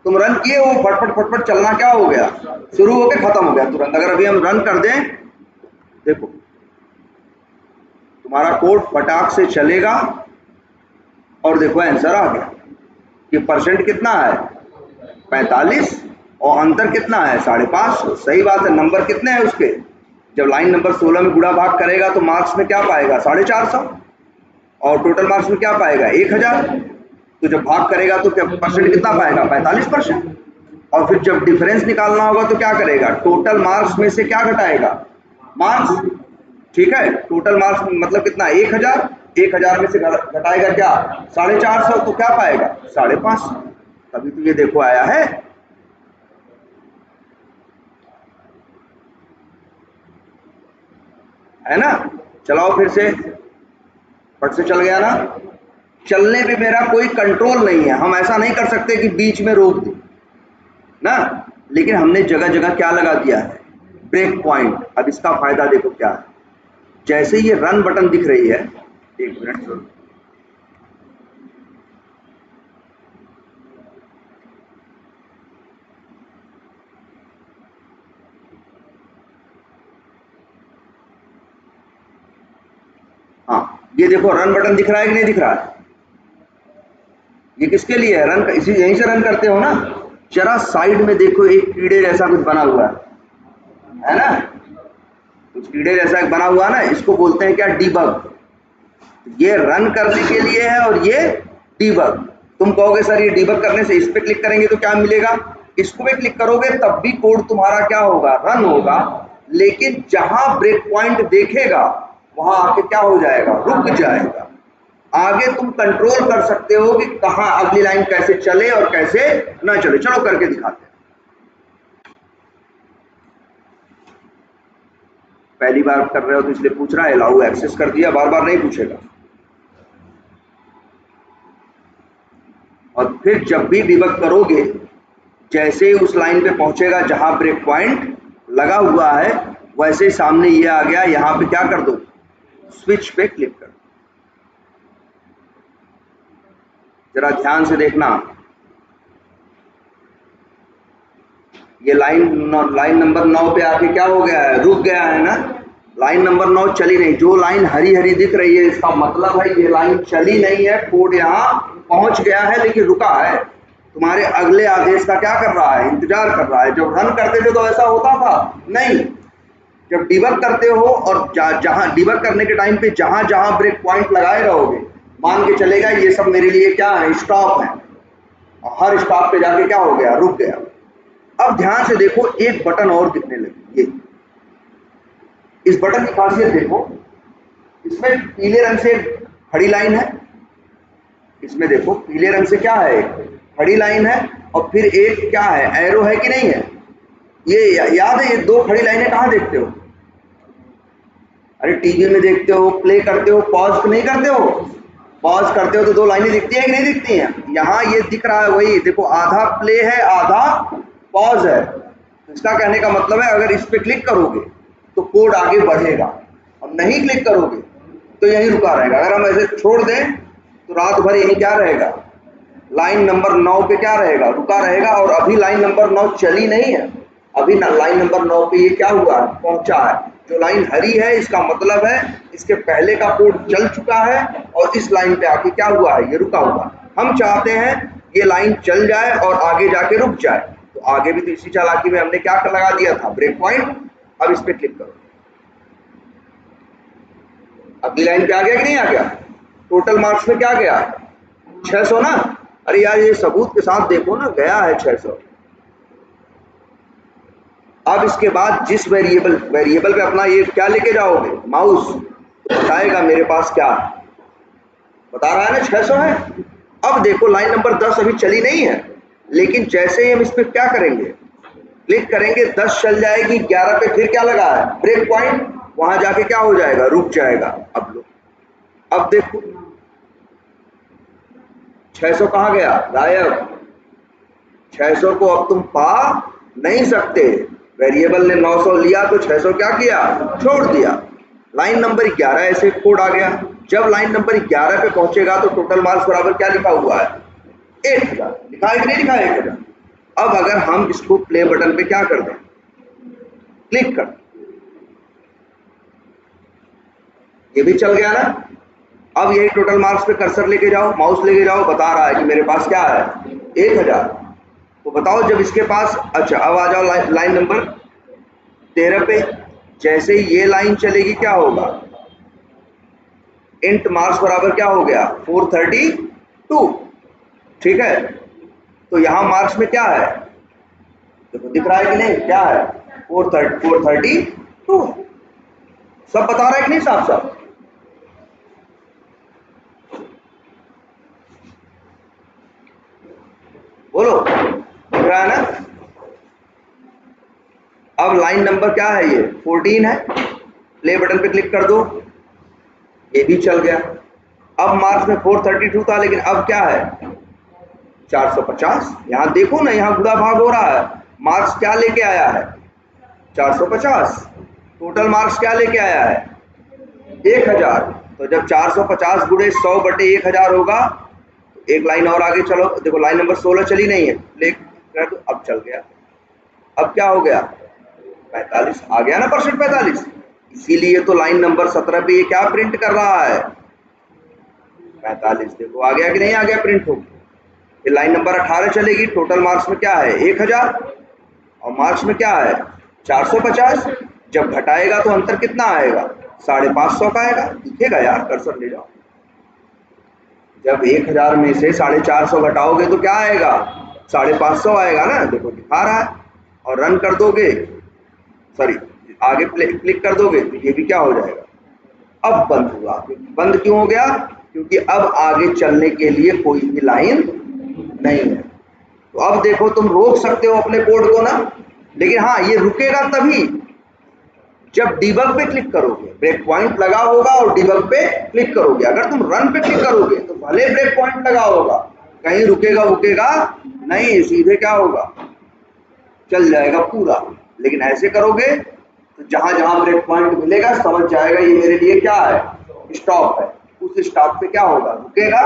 तुम रन किए, वो फटफट फटफट चलना क्या हो गया, शुरू होकर खत्म हो गया तुरंत। अगर अभी हम रन कर दें, देखो तुम्हारा कोड फटाक से चलेगा और देखो आंसर आ गया। ये परसेंट कितना है 45 और अंतर कितना है 550। सही बात है, नंबर कितने हैं उसके, जब लाइन नंबर 16 में गुणा भाग करेगा तो मार्क्स में क्या पाएगा 450 और टोटल मार्क्स में क्या पाएगा 1000। तो जब भाग करेगा तो क्या परसेंट कितना पाएगा 45%। और फिर जब डिफरेंस निकालना होगा तो क्या करेगा, टोटल मार्क्स में से क्या घटाएगा मार्क्स, ठीक है। टोटल मार्क्स मतलब कितना 1000, 1000 में से घटाएगा क्या 450, तो क्या पाएगा 550। तभी तो ये देखो आया है ना। चलाओ फिर से, फट से चल गया ना। चलने पे मेरा कोई कंट्रोल नहीं है, हम ऐसा नहीं कर सकते कि बीच में रोक दें ना, लेकिन हमने जगह जगह क्या लगा दिया है ब्रेक पॉइंट। अब इसका फायदा देखो क्या है, जैसे ये रन बटन दिख रही है, एक मिनट सुनो, हाँ ये देखो रन बटन दिख रहा है कि नहीं दिख रहा है, ये किसके लिए है रन, इसी यहीं से रन करते हो ना। जरा साइड में देखो एक कीड़े जैसा कुछ बना हुआ है ना, कुछ कीड़े जैसा एक बना हुआ है ना, इसको बोलते हैं क्या डीबग। ये रन करने के लिए है और ये डीबग। तुम कहोगे सर ये डीबग करने से इस पे क्लिक करेंगे तो क्या मिलेगा, इसको पे क्लिक करोगे तब भी कोड तुम्हारा क्या होगा रन होगा, लेकिन जहां ब्रेक पॉइंट देखेगा वहां आके क्या हो जाएगा रुक जाएगा। आगे तुम कंट्रोल कर सकते हो कि कहां अगली लाइन कैसे चले और कैसे ना चले। चलो करके दिखाते हैं। पहली बार कर रहे हो तो इसलिए पूछ रहा है, अलाउ एक्सेस कर दिया, बार बार नहीं पूछेगा। और फिर जब भी डिबग करोगे, जैसे ही उस लाइन पे पहुंचेगा जहां ब्रेक पॉइंट लगा हुआ है, वैसे ही सामने ये आ गया, यहां पे क्या कर दो स्विच पे क्लिक कर। जरा ध्यान से देखना, ये लाइन नंबर 9 पे आके क्या हो गया है रुक गया है ना। लाइन नंबर 9 चली नहीं, जो लाइन हरी हरी दिख रही है इसका मतलब है ये लाइन चली नहीं है, कोड यहाँ पहुंच गया है लेकिन रुका है, तुम्हारे अगले आदेश का क्या कर रहा है इंतजार कर रहा है। जब रन करते थे तो ऐसा होता था नहीं, जब डिबग करते हो और जहां डिबग करने के टाइम पे जहां जहां ब्रेक पॉइंट लगाए रहोगे, मान के चलेगा ये सब मेरे लिए क्या है स्टॉप है, और हर स्टॉप पे जाके क्या हो गया रुक गया। अब ध्यान से देखो एक बटन और दिखने लगी, ये इस बटन की खासियत देखो, इसमें पीले रंग से खड़ी लाइन है, इसमें देखो पीले रंग से क्या है खड़ी लाइन है, और फिर एक क्या है एरो है कि नहीं है। ये याद है ये दो खड़ी लाइनें कहाँ देखते हो, अरे टीवी में देखते हो, प्ले करते हो, पॉज नहीं करते हो, पॉज करते हो तो दो लाइनें दिखती है कि नहीं दिखती हैं। यहाँ ये दिख रहा है, वही देखो आधा प्ले है आधा पॉज है। इसका कहने का मतलब है अगर इस पे क्लिक करोगे तो कोड आगे बढ़ेगा, और नहीं क्लिक करोगे तो यहीं रुका रहेगा। अगर हम ऐसे छोड़ दें तो रात भर यहीं क्या रहेगा लाइन नंबर 9 पे क्या रहेगा रुका रहेगा। और अभी लाइन नंबर 9 चली नहीं है, अभी लाइन नंबर 9 पे ये क्या हुआ है पहुंचा है। जो लाइन हरी है इसका मतलब है इसके पहले का कोड चल चुका है और इस लाइन पे आके क्या हुआ है ये रुका हुआ। हम चाहते हैं ये लाइन चल जाए और आगे जाके रुक जाए, तो आगे भी तो इसी चालाकी में हमने क्या लगा दिया था ब्रेक पॉइंट। अब इस पे क्लिक करो, अगली लाइन पे आ गया कि नहीं आ गया, टोटल मार्क्स में क्या गया 600 ना। अरे यार ये सबूत के साथ देखो ना गया है 600। अब इसके बाद जिस वेरिएबल पे अपना ये क्या लेके जाओगे माउस, तो बताएगा मेरे पास क्या बता रहा है ना 600 है। अब देखो लाइन नंबर 10 अभी चली नहीं है, लेकिन जैसे ही हम इस पर क्या करेंगे क्लिक करेंगे 10 चल जाएगी, 11 पे फिर क्या लगा है ब्रेक पॉइंट, वहां जाके क्या हो जाएगा रुक जाएगा। अब लो, अब देखो 600 कहाँ गया गायब। 600 को अब तुम पा नहीं सकते, वेरिएबल ने 900 लिया तो 600 क्या किया छोड़ दिया। लाइन नंबर 11 ऐसे कोड आ गया, जब लाइन नंबर 11 पे पहुंचेगा तो टोटल मार्क्स बराबर क्या लिखा हुआ है 1000, लिखा है कि नहीं लिखा है 1000। अब अगर हम इसको प्ले बटन पे क्या कर दें क्लिक कर, ये भी चल गया ना। अब यही टोटल मार्क्स पे कर्सर लेके जाओ, माउस लेके जाओ, बता रहा है कि मेरे पास क्या है 1000। तो बताओ जब इसके पास, अच्छा अब आ जाओ लाइन नंबर 13 पे। जैसे ही ये लाइन चलेगी क्या होगा, इंट मार्क्स बराबर क्या हो गया 432। ठीक है, तो यहाँ मार्क्स में क्या है, देखो दिख रहा है कि नहीं, क्या है 432। सब बता रहा है कि नहीं साफ साफ, बोलो दिख रहा है ना। अब लाइन नंबर क्या है, ये 14 है, प्ले बटन पे क्लिक कर दो, ये भी चल गया। अब मार्क्स में 432 था, लेकिन अब क्या है 450। यहाँ देखो ना, यहाँ गुणा भाग हो रहा है, मार्क्स क्या लेके आया है 450, टोटल मार्क्स क्या लेके आया है 1000। तो जब 450 गुणे 100 बटे 1000 होगा, तो एक लाइन और आगे चलो, देखो लाइन नंबर 16 चली नहीं है, प्ले कर दो, अब चल गया। अब क्या हो गया 45 आ गया ना, परसेंट 45। इसीलिए तो लाइन नंबर 17 पे ये क्या प्रिंट कर रहा है 45। देखो आ गया कि नहीं आ गया, प्रिंट हो गया। फिर लाइन नंबर 18 चलेगी, टोटल मार्क्स में क्या है 1000 और मार्क्स में क्या है 450। जब घटाएगा तो अंतर कितना आएगा 550 का आएगा, दिखेगा यार, कर्सर ले जाओ। जब 1000 में से 450 घटाओगे तो क्या आएगा 550 आएगा ना, देखो दिखा रहा है। और रन कर दोगे, सॉरी आगे क्लिक कर दोगे तो ये भी क्या हो जाएगा, अब बंद हुआ। बंद क्यों हो गया, क्योंकि अब आगे चलने के लिए कोई भी लाइन नहीं है। तो अब देखो तुम रोक सकते हो अपने कोड को ना, लेकिन हाँ ये रुकेगा तभी जब डिबग पे क्लिक करोगे, ब्रेक पॉइंट लगा होगा और डिबग पे क्लिक करोगे। अगर तुम रन पे क्लिक करोगे तो भले ब्रेक पॉइंट लगा होगा, कहीं रुकेगा नहीं, सीधे क्या होगा चल जाएगा पूरा। लेकिन ऐसे करोगे तो जहां जहां ब्रेक पॉइंट मिलेगा समझ जाएगा ये मेरे लिए क्या है स्टॉप है, उस स्टॉप पे क्या होगा रुकेगा।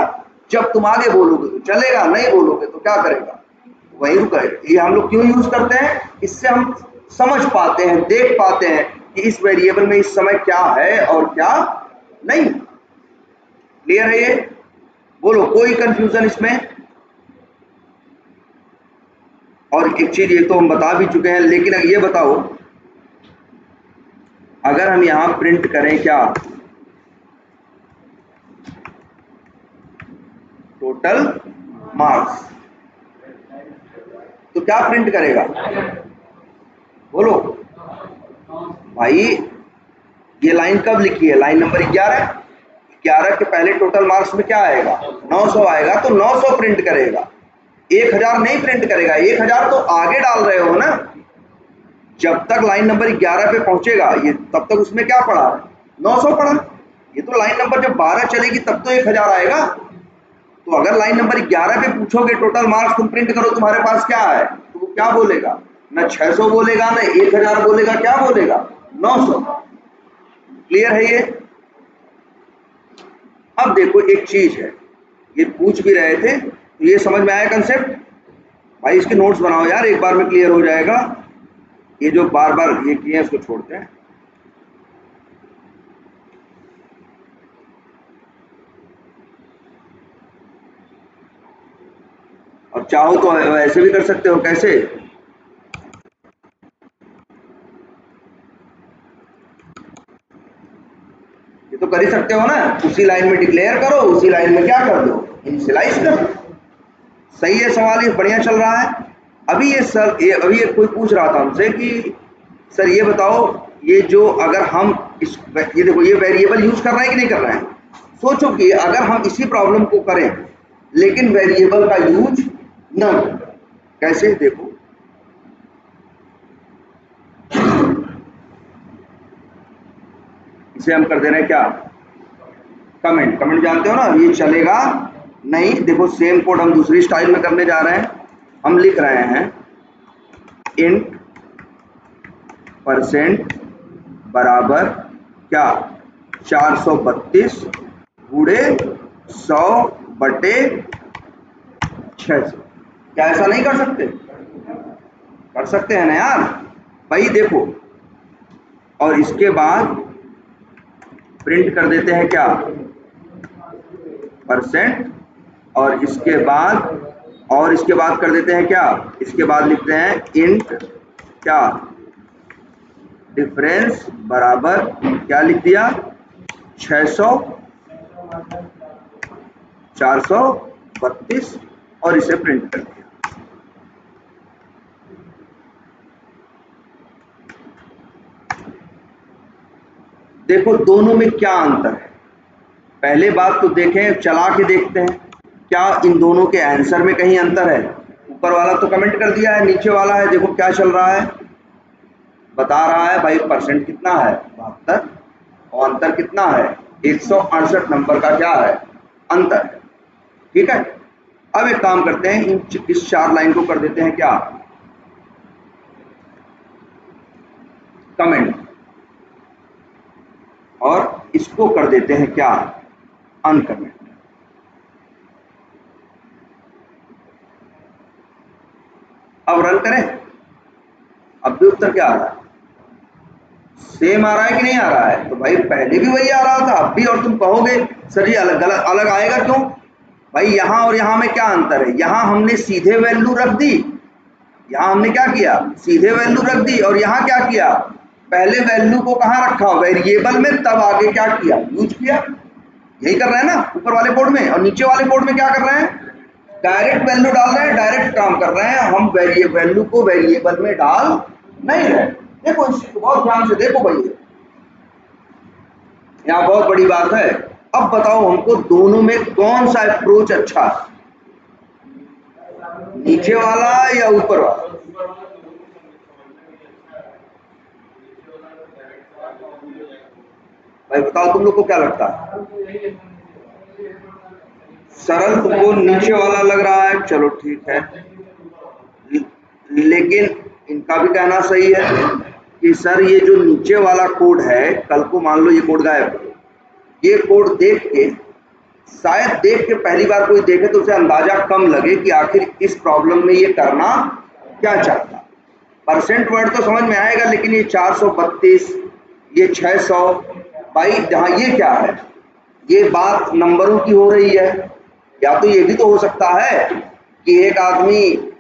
जब तुम आगे बोलोगे तो चलेगा, नहीं बोलोगे तो क्या करेगा वहीं रुकेगा। ये हम लोग क्यों यूज करते हैं, इससे हम समझ पाते हैं, देख पाते हैं कि इस वेरिएबल में इस समय क्या है और क्या नहीं। क्लियर है ये, बोलो कोई कंफ्यूजन इसमें। और एक चीज ये तो हम बता भी चुके हैं, लेकिन ये बताओ अगर हम यहां प्रिंट करें क्या टोटल मार्क्स, तो क्या प्रिंट करेगा बोलो भाई। ये लाइन कब लिखी है, लाइन नंबर 11। 11 के पहले टोटल मार्क्स में क्या आएगा 900 आएगा, तो 900 प्रिंट करेगा, 1000 नहीं प्रिंट करेगा। 1000 तो आगे डाल रहे हो ना, जब तक लाइन नंबर 11 पे पहुंचेगा ये तब तक उसमें क्या पड़ा 900 पड़ा। ये तो लाइन नंबर जब 12 चलेगी तब तो 1000 आएगा। तो अगर लाइन नंबर 11 पे पूछोगे टोटल मार्क्स तुम प्रिंट करो तुम्हारे पास क्या है, तो वो क्या बोलेगा, ना 600 बोलेगा ना 1000 बोलेगा, क्या बोलेगा 900। क्लियर है ये। अब देखो एक चीज है, ये पूछ भी रहे थे तो ये समझ में आया कंसेप्ट भाई, इसके नोट्स बनाओ यार, एक बार में क्लियर हो जाएगा। ये जो बार बार ये किए इसको छोड़ते हैं। और चाहो तो ऐसे भी कर सकते हो, कैसे, ये तो कर ही सकते हो ना, उसी लाइन में डिक्लेयर करो, उसी लाइन में क्या कर दो इनिशियलाइज कर दो। सही है सवाल, ये बढ़िया चल रहा है। अभी ये सर अभी ये कोई पूछ रहा था हमसे कि सर ये बताओ, ये जो अगर हम ये देखो ये वेरिएबल यूज कर रहे हैं कि नहीं कर रहे हैं। सोचो कि अगर हम इसी प्रॉब्लम को करें लेकिन वेरिएबल का यूज न, कैसे देखो इसे हम कर दे रहे हैं क्या कमेंट। कमेंट जानते हो ना, ये चलेगा नहीं। देखो सेम कोड हम दूसरी स्टाइल में करने जा रहे हैं। हम लिख रहे हैं इंट परसेंट बराबर क्या 432 गुणे 100 बटे 600। क्या ऐसा नहीं कर सकते, कर सकते हैं ना यार भाई। देखो और इसके बाद प्रिंट कर देते हैं क्या परसेंट, और इसके बाद कर देते हैं क्या, इसके बाद लिखते हैं इंट क्या, डिफरेंस बराबर क्या लिख दिया, 600 432, और इसे प्रिंट कर दिया। देखो दोनों में क्या अंतर है, पहले बात तो देखें, चला के देखते हैं क्या इन दोनों के आंसर में कहीं अंतर है। ऊपर वाला तो कमेंट कर दिया है, नीचे वाला है देखो क्या चल रहा है, बता रहा है भाई परसेंट कितना है 72, और अंतर कितना है 168 नंबर का क्या है अंतर है। ठीक है, अब एक काम करते हैं, इस 4 लाइन को कर देते हैं क्या, कमेंट, और इसको कर देते हैं क्या, अनकमेंट। अब रन करें, अब भी उत्तर क्या आ रहा है, सेम आ रहा है कि नहीं आ रहा है, तो भाई पहले भी वही आ रहा था अब भी, और तुम कहोगे सर जी अलग अलग आएगा क्यों, भाई यहाँ और यहाँ में क्या अंतर है, यहाँ हमने सीधे वैल्यू रख दी, यहाँ हमने क्या किया सीधे वैल्यू रख दी, और यहाँ क्या किया, पहले वैल्यू को कहाँ रखा वेरिएबल में, तब आगे क्या किया यूज किया, यही कर रहे हैं ना ऊपर वाले बोर्ड में, और नीचे वाले बोर्ड में क्या कर रहे हैं, डायरेक्ट वैल्यू डाल रहे हैं, डायरेक्ट काम कर रहे हैं, हम वैल्यू को वेरिएबल में डाल नहीं रहे। देखो इस चीज को बहुत ध्यान से देखो भाई, यहाँ बहुत बड़ी बात है। अब बताओ हमको दोनों में कौन सा अप्रोच अच्छा है, नीचे वाला या ऊपर वाला, भाई बताओ तुम लोग को क्या लगता है, सरल तुमको नीचे वाला लग रहा है, चलो ठीक है, लेकिन इनका भी कहना सही है कि सर ये जो नीचे वाला कोड है, कल को मान लो ये कोड गायब, ये कोड देख के शायद पहली बार कोई देखे तो उसे अंदाजा कम लगे कि आखिर इस प्रॉब्लम में ये करना क्या चाहता। परसेंट वर्ड तो समझ में आएगा, लेकिन ये 432, ये 600, भाई जहाँ ये क्या है, ये बात नंबरों की हो रही है, या तो ये भी तो हो सकता है कि एक आदमी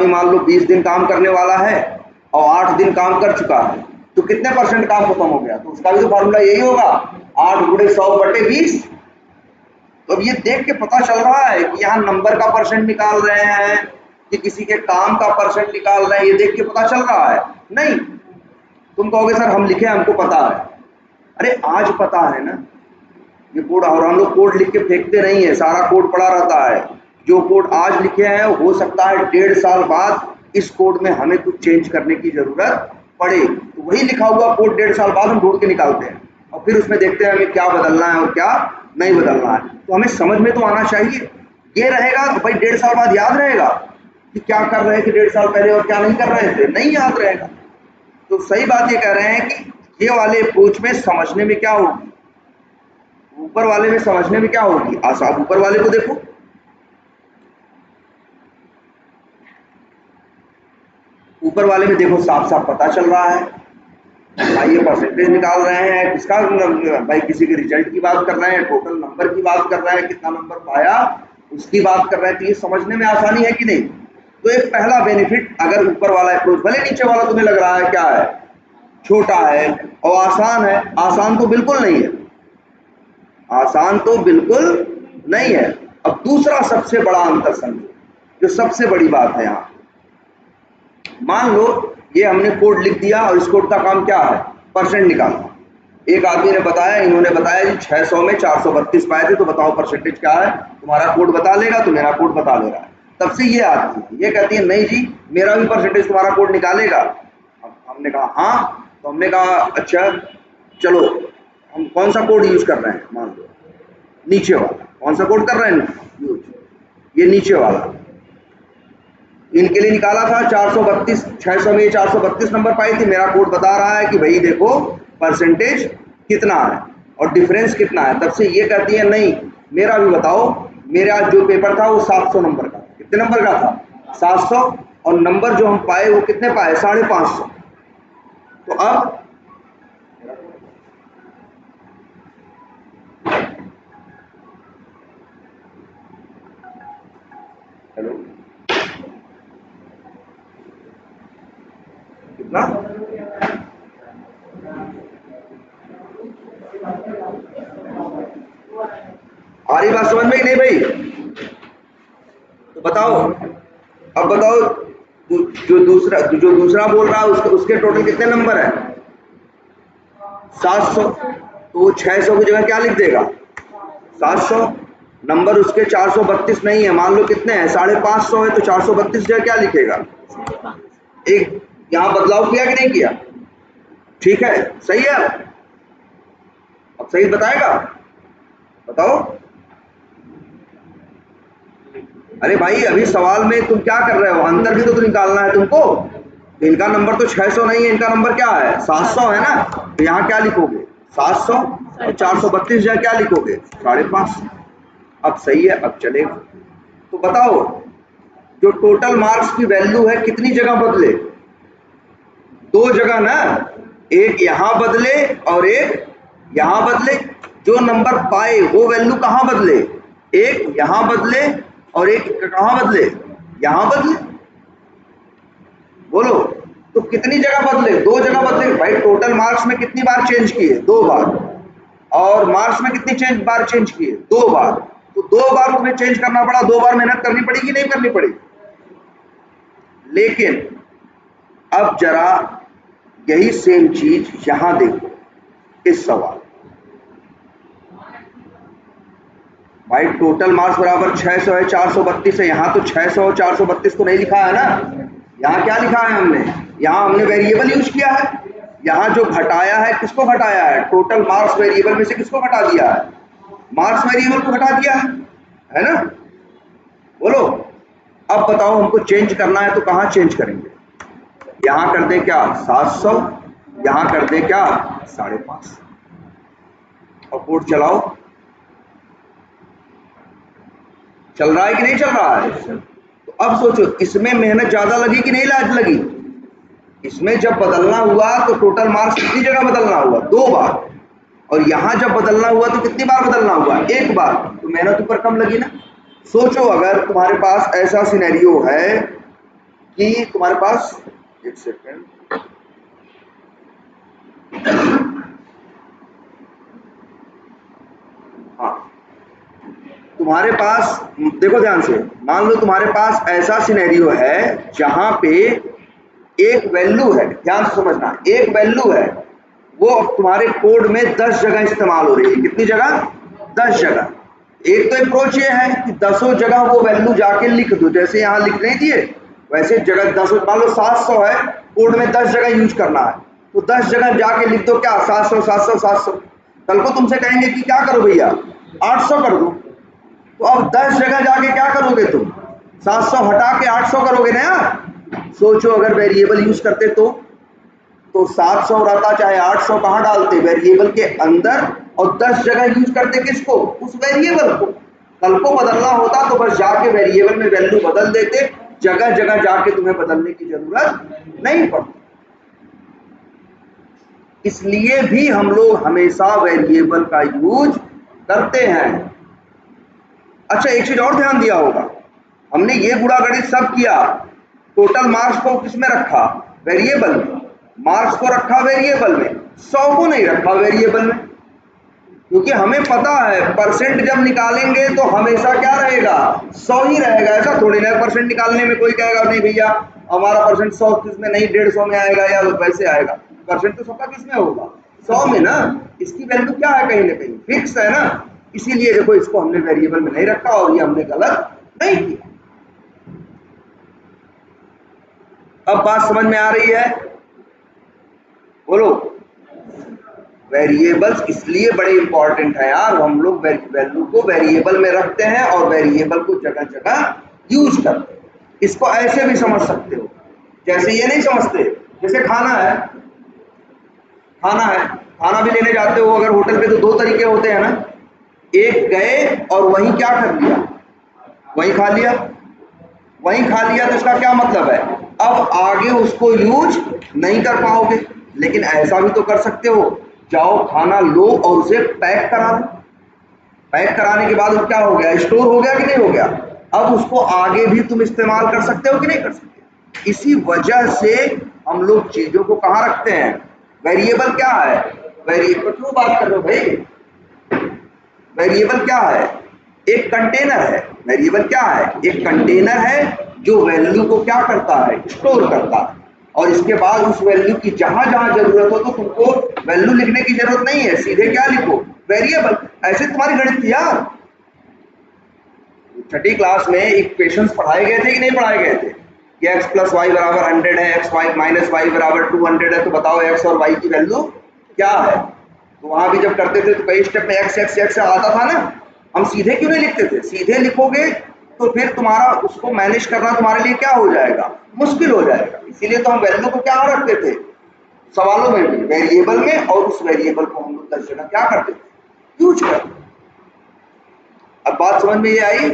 मान लो 20 दिन काम करने वाला है और 8 दिन काम कर चुका है, तो कितने परसेंट काम खत्म हो गया, तो उसका भी तो फॉर्मूला यही होगा 8 × 100/20। तो अब ये देख के पता चल रहा है कि यहाँ नंबर का परसेंट निकाल रहे हैं कि किसी के काम का परसेंट निकाल रहे हैं, ये देख के पता चल रहा है नहीं। तुम कहोगे सर हम लिखे हमको पता है, अरे आज पता है ना ये कोड, और हम लोग कोड लिख के फेंकते नहीं है, सारा कोड पड़ा रहता है, जो कोड आज लिखे हैं हो सकता है 1.5 साल बाद इस कोड में हमें कुछ चेंज करने की जरूरत पड़े, तो वही लिखा हुआ कोड 1.5 साल बाद हम ढूंढ के निकालते हैं और फिर उसमें देखते हैं हमें क्या बदलना है और क्या नहीं बदलना है। तो हमें समझ में तो आना चाहिए, ये रहेगा तो भाई 1.5 साल बाद याद रहेगा कि क्या कर रहे थे 1.5 साल पहले और क्या नहीं कर रहे थे, नहीं याद रहेगा। तो सही बात ये कह रहे हैं कि ये वाले अप्रोच में समझने में क्या होगी, ऊपर वाले में समझने में क्या होगी, आसान ऊपर वाले को देखो, ऊपर वाले में देखो साफ साफ पता चल रहा है भाई ये परसेंटेज निकाल रहे हैं किसका, भाई किसी के रिजल्ट की बात कर रहे हैं, टोटल नंबर की बात कर रहे हैं, कितना नंबर पाया उसकी बात कर रहे हैं, तो ये समझने में आसानी है कि नहीं। तो एक पहला बेनिफिट, अगर ऊपर वाला अप्रोच भले नीचे वाला तुम्हें लग रहा है क्या है छोटा है और आसान है, आसान तो बिल्कुल नहीं है, आसान तो बिल्कुल नहीं है। अब दूसरा सबसे बड़ा अंतर समझो, जो सबसे बड़ी बात है यहाँ, मान लो ये हमने कोड लिख दिया और इस कोड का काम क्या है परसेंट निकालना। एक आदमी ने बताया, इन्होंने बताया जी 600 में 432 पाए थे, तो बताओ परसेंटेज क्या है, तुम्हारा कोड बता लेगा तो मेरा कोड बता ले रहा है। तब से ये आती है, ये कहती है नहीं जी मेरा भी परसेंटेज तुम्हारा कोड निकालेगा। हमने कहा हाँ, तो हमने कहा अच्छा चलो हम कौन सा कोड यूज कर रहे हैं, मान लो नीचे वाला, कौन सा कोड कर रहे हैं यूज, ये नीचे वाला, इनके लिए निकाला था 432, 600 में 432 नंबर पाई थी, मेरा कोड बता रहा है कि भाई देखो परसेंटेज कितना है और डिफरेंस कितना है। तब से ये कहती है नहीं मेरा भी बताओ, मेरा जो पेपर था वो 700 नंबर का, कितने नंबर का था 700, और नंबर जो हम पाए वो कितने पाए 550। तो अब आ रही बात समझ में कि नहीं भाई? तो बताओ, अब बताओ जो दूसरा बोल रहा है उसके टोटल कितने नंबर है? 700। तो वो 600 की जगह क्या लिख देगा? 700। नंबर उसके 432 नहीं है, मान लो कितने हैं? 550 है, तो 432 जगह क्या लिखेगा? एक यहाँ बदलाव किया कि नहीं किया? ठीक है, सही है। अब सही बताएगा? बताओ। अरे भाई अभी सवाल में तुम क्या कर रहे हो? अंतर भी तो निकालना है तुमको। इनका नंबर तो 600 नहीं है, इनका नंबर क्या है? 700 है ना। तो यहाँ क्या लिखोगे? 700 और 432 जगह क्या लिखोगे? 550। अब सही है, अब चलेगा। तो बताओ, जो टोटल मार्क्स की वैल्यू है कितनी जगह बदले? 2 जगह ना। एक यहाँ बदले और एक यहाँ बदले। जो नंबर पाए वो वैल्यू कहाँ बदले? एक यहाँ बदले और एक कहाँ बदले? यहाँ बदले। बोलो, तो कितनी जगह बदले? 2 जगह बदले भाई। टोटल मार्क्स में कितनी बार चेंज किए? 2 बार। और मार्क्स में कितनी बार चेंज किए? 2 बार। तो 2 बार तुम्हें चेंज करना पड़ा, 2 बार मेहनत करनी पड़ेगी नहीं करनी पड़ेगी? लेकिन अब जरा यही सेम चीज यहां देखो, इस सवाल। भाई टोटल मार्क्स बराबर 600 है, 432 है। यहाँ तो 600 और 432 तो नहीं लिखा है ना। यहाँ क्या लिखा है हमने? यहाँ हमने वेरिएबल यूज किया है। यहाँ जो घटाया है, किसको घटाया है? टोटल मार्क्स वेरिएबल में से किसको घटा दिया है? मार्क्स वेरिएबल को घटा दिया है ना। बोलो, अब बताओ हमको चेंज करना है तो कहाँ चेंज करेंगे? यहाँ कर दे क्या? 700। यहाँ कर दे क्या? 550। और कोड चलाओ। चल रहा है कि नहीं चल रहा है? तो अब सोचो, इसमें मेहनत ज्यादा लगी कि नहीं लगी? इसमें जब बदलना हुआ तो टोटल मार्क्स कितनी जगह बदलना हुआ? 2 बार। और यहां जब बदलना हुआ तो कितनी बार बदलना हुआ? 1 बार। तो मेहनत ऊपर कम लगी ना। सोचो, अगर तुम्हारे पास ऐसा सिनेरियो है कि तुम्हारे पास, एक सेकेंड, हाँ, तुम्हारे पास देखो ध्यान से, मान लो तुम्हारे पास ऐसा सिनेरियो है जहां पे एक वैल्यू है, ध्यान से समझना, एक वैल्यू है, वो तुम्हारे कोड में 10 जगह इस्तेमाल हो रही है। कितनी जगह? 10 जगह। एक तो अप्रोच ये है कि 10 जगह वो वैल्यू जाके लिख दो, जैसे यहाँ लिख नहीं दिए वैसे जगह 10, मान लो 700 है, कोड में 10 जगह यूज करना है, तो 10 जगह जाके लिख दो क्या? 700 700 700। कल को तुमसे कहेंगे कि क्या करो भैया, 800 कर दो, तो अब 10 जगह जाके क्या करोगे तुम? 700 हटा के 800 करोगे ना यार। सोचो अगर वेरिएबल यूज करते तो 700 रहता चाहे 800, कहाँ डालते? वेरिएबल के अंदर। और 10 जगह यूज करते किसको? उस वेरिएबल को। कल को बदलना होता तो बस जाके वेरिएबल में वैल्यू बदल देते, जगह जगह जाके तुम्हें बदलने की जरूरत नहीं पड़ती। इसलिए भी हम लोग हमेशा वेरिएबल का यूज करते हैं। अच्छा, एक चीज और ध्यान दिया होगा, हमने ये गुणा गणित सब किया, टोटल मार्क्स को किसमें रखा? वेरिएबल में। मार्क्स को रखा वेरिएबल में, 100 को नहीं रखा वेरिएबल में, क्योंकि हमें पता है परसेंट जब निकालेंगे तो हमेशा क्या रहेगा? 100 ही रहेगा। ऐसा थोड़ी ना परसेंट निकालने में कोई कहेगा नहीं भैया हमारा परसेंट 100 किसमें नहीं 150 में आएगा या वैसे आएगा। परसेंट तो सबका किसमें होगा? 100 में ना। इसकी वैल्यू क्या है? कहीं ना कहीं फिक्स है ना। इसीलिए देखो, इसको हमने वेरिएबल में नहीं रखा और ये हमने गलत नहीं किया। अब बात समझ में आ रही है? बोलो। वेरिएबल्स इसलिए बड़े इंपॉर्टेंट है यार, हम लोग वैल्यू को वेरिएबल में रखते हैं और वेरिएबल को जगह जगह यूज करते हैं। इसको ऐसे भी समझ सकते हो, जैसे ये नहीं समझते, जैसे खाना है, खाना भी लेने जाते हो अगर होटल पे तो 2 तरीके होते हैं ना। एक गए और वहीं क्या कर लिया? वहीं खा लिया। वहीं खा लिया तो इसका क्या मतलब है? अब आगे उसको यूज नहीं कर पाओगे। लेकिन ऐसा भी तो कर सकते हो, जाओ खाना लो और उसे पैक करा दो। पैक कराने के बाद वो क्या हो गया? स्टोर हो गया कि नहीं हो गया? अब उसको आगे भी तुम इस्तेमाल कर सकते हो कि नहीं कर सकते? इसी वजह से हम लोग चीजों को कहाँ रखते हैं? वेरिएबल क्या है? वेरिएबल क्यों बात कर रहे हो भाई? वेरिएबल क्या है? एक कंटेनर है। वेरिएबल क्या है? एक कंटेनर है जो वैल्यू को क्या करता है? स्टोर करता है। और इसके बाद उस वैल्यू की जहां जहां जरूरत हो तो तुमको वैल्यू लिखने की जरूरत नहीं है, सीधे क्या लिखो? वेरिएबल। ऐसे तुम्हारी गणित थी यार। छठी क्लास में इक्वेशंस पढ़ाए गए थे कि नहीं पढ़ाए गए थे कि x प्लस वाई बराबर 100 है, x माइनस वाई बराबर 200 है, तो बताओ x और y की वैल्यू क्या है? तो वहां भी जब करते थे तो कई स्टेप में x आता था ना। हम सीधे क्यों नहीं लिखते थे? सीधे लिखोगे तो फिर तुम्हारा उसको मैनेज करना तुम्हारे लिए क्या हो जाएगा? मुश्किल हो जाएगा। इसीलिए तो हम वैल्यू को क्या रखते थे सवालों में भी, वेरिएबल में, और उस वेरिएबल को हम लोग 10 जगह क्या करते थे? यूज करते। अब बात समझ में ये आई?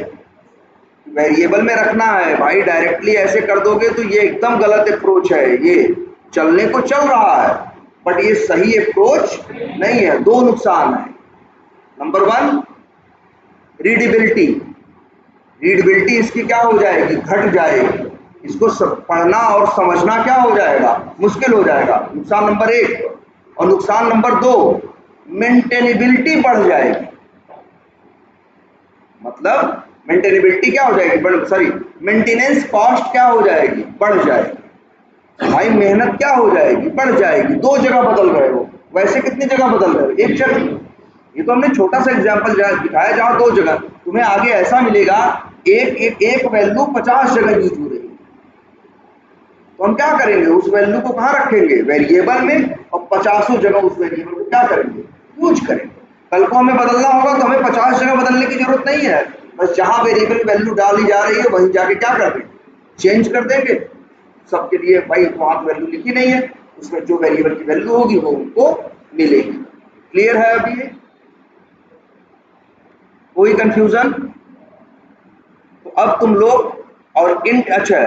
वेरिएबल में रखना है भाई, डायरेक्टली ऐसे कर दोगे तो ये एकदम गलत अप्रोच है। ये चलने को चल रहा है बट ये सही अप्रोच नहीं है। दो नुकसान है। Number 1, readability. रीडेबिलिटी इसकी क्या हो जाएगी? घट जाएगी। इसको पढ़ना और समझना क्या हो जाएगा? मुश्किल हो जाएगा। नुकसान नंबर 1। और नुकसान नंबर 2, मेंटेनेबिलिटी बढ़ जाएगी। मतलब मेंटेनेबिलिटी क्या हो जाएगी? सॉरी, मेंटेनेंस कॉस्ट क्या हो जाएगी? बढ़ जाएगी। भाई मेहनत क्या हो जाएगी? बढ़ जाएगी। 2 जगह बदल रहे हो, वैसे कितनी जगह बदल रहे हो? 1 जगह। ये तो हमने छोटा सा एग्जांपल दिखाया जहां 2 जगह। तुम्हें आगे ऐसा मिलेगा एक वैल्यू 50 जगह यूज हो रही है, तो हम क्या करेंगे? उस वैल्यू को कहाँ रखेंगे? वेरिएबल में। और 50 जगह उस वेरिएबल को क्या करेंगे? यूज करेंगे। कल को हमें बदलना होगा तो हमें 50 जगह बदलने की जरूरत नहीं है। बस जहां वेरिएबल वैल्यू डाली जा रही है वहीं जाके क्या कर देंगे? चेंज कर देंगे। सबके लिए भाई वहां तो वैल्यू लिखी नहीं है, उसमें जो वेरिएबल की वैल्यू होगी वो उनको मिलेगी। क्लियर है अभी ये? कोई कंफ्यूजन? तो अब तुम लोग और इंट, अच्छा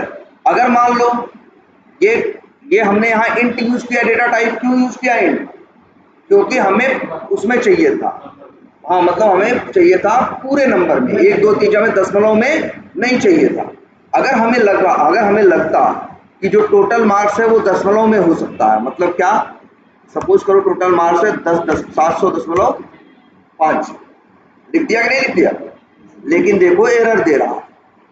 अगर मान लो ये हमने यहाँ इंट यूज किया, डेटा टाइप क्यों यूज किया इंट? क्योंकि हमें उसमें चाहिए था, हाँ मतलब हमें चाहिए था पूरे नंबर में, 1 2 3 4 दशमलव में नहीं चाहिए था। अगर हमें लगता कि जो टोटल मार्क्स है वो दशमलव में हो सकता है, मतलब क्या? सपोज करो टोटल मार्क्स है 700.5, लिख दिया कि नहीं लिख दिया? लेकिन देखो एरर दे रहा,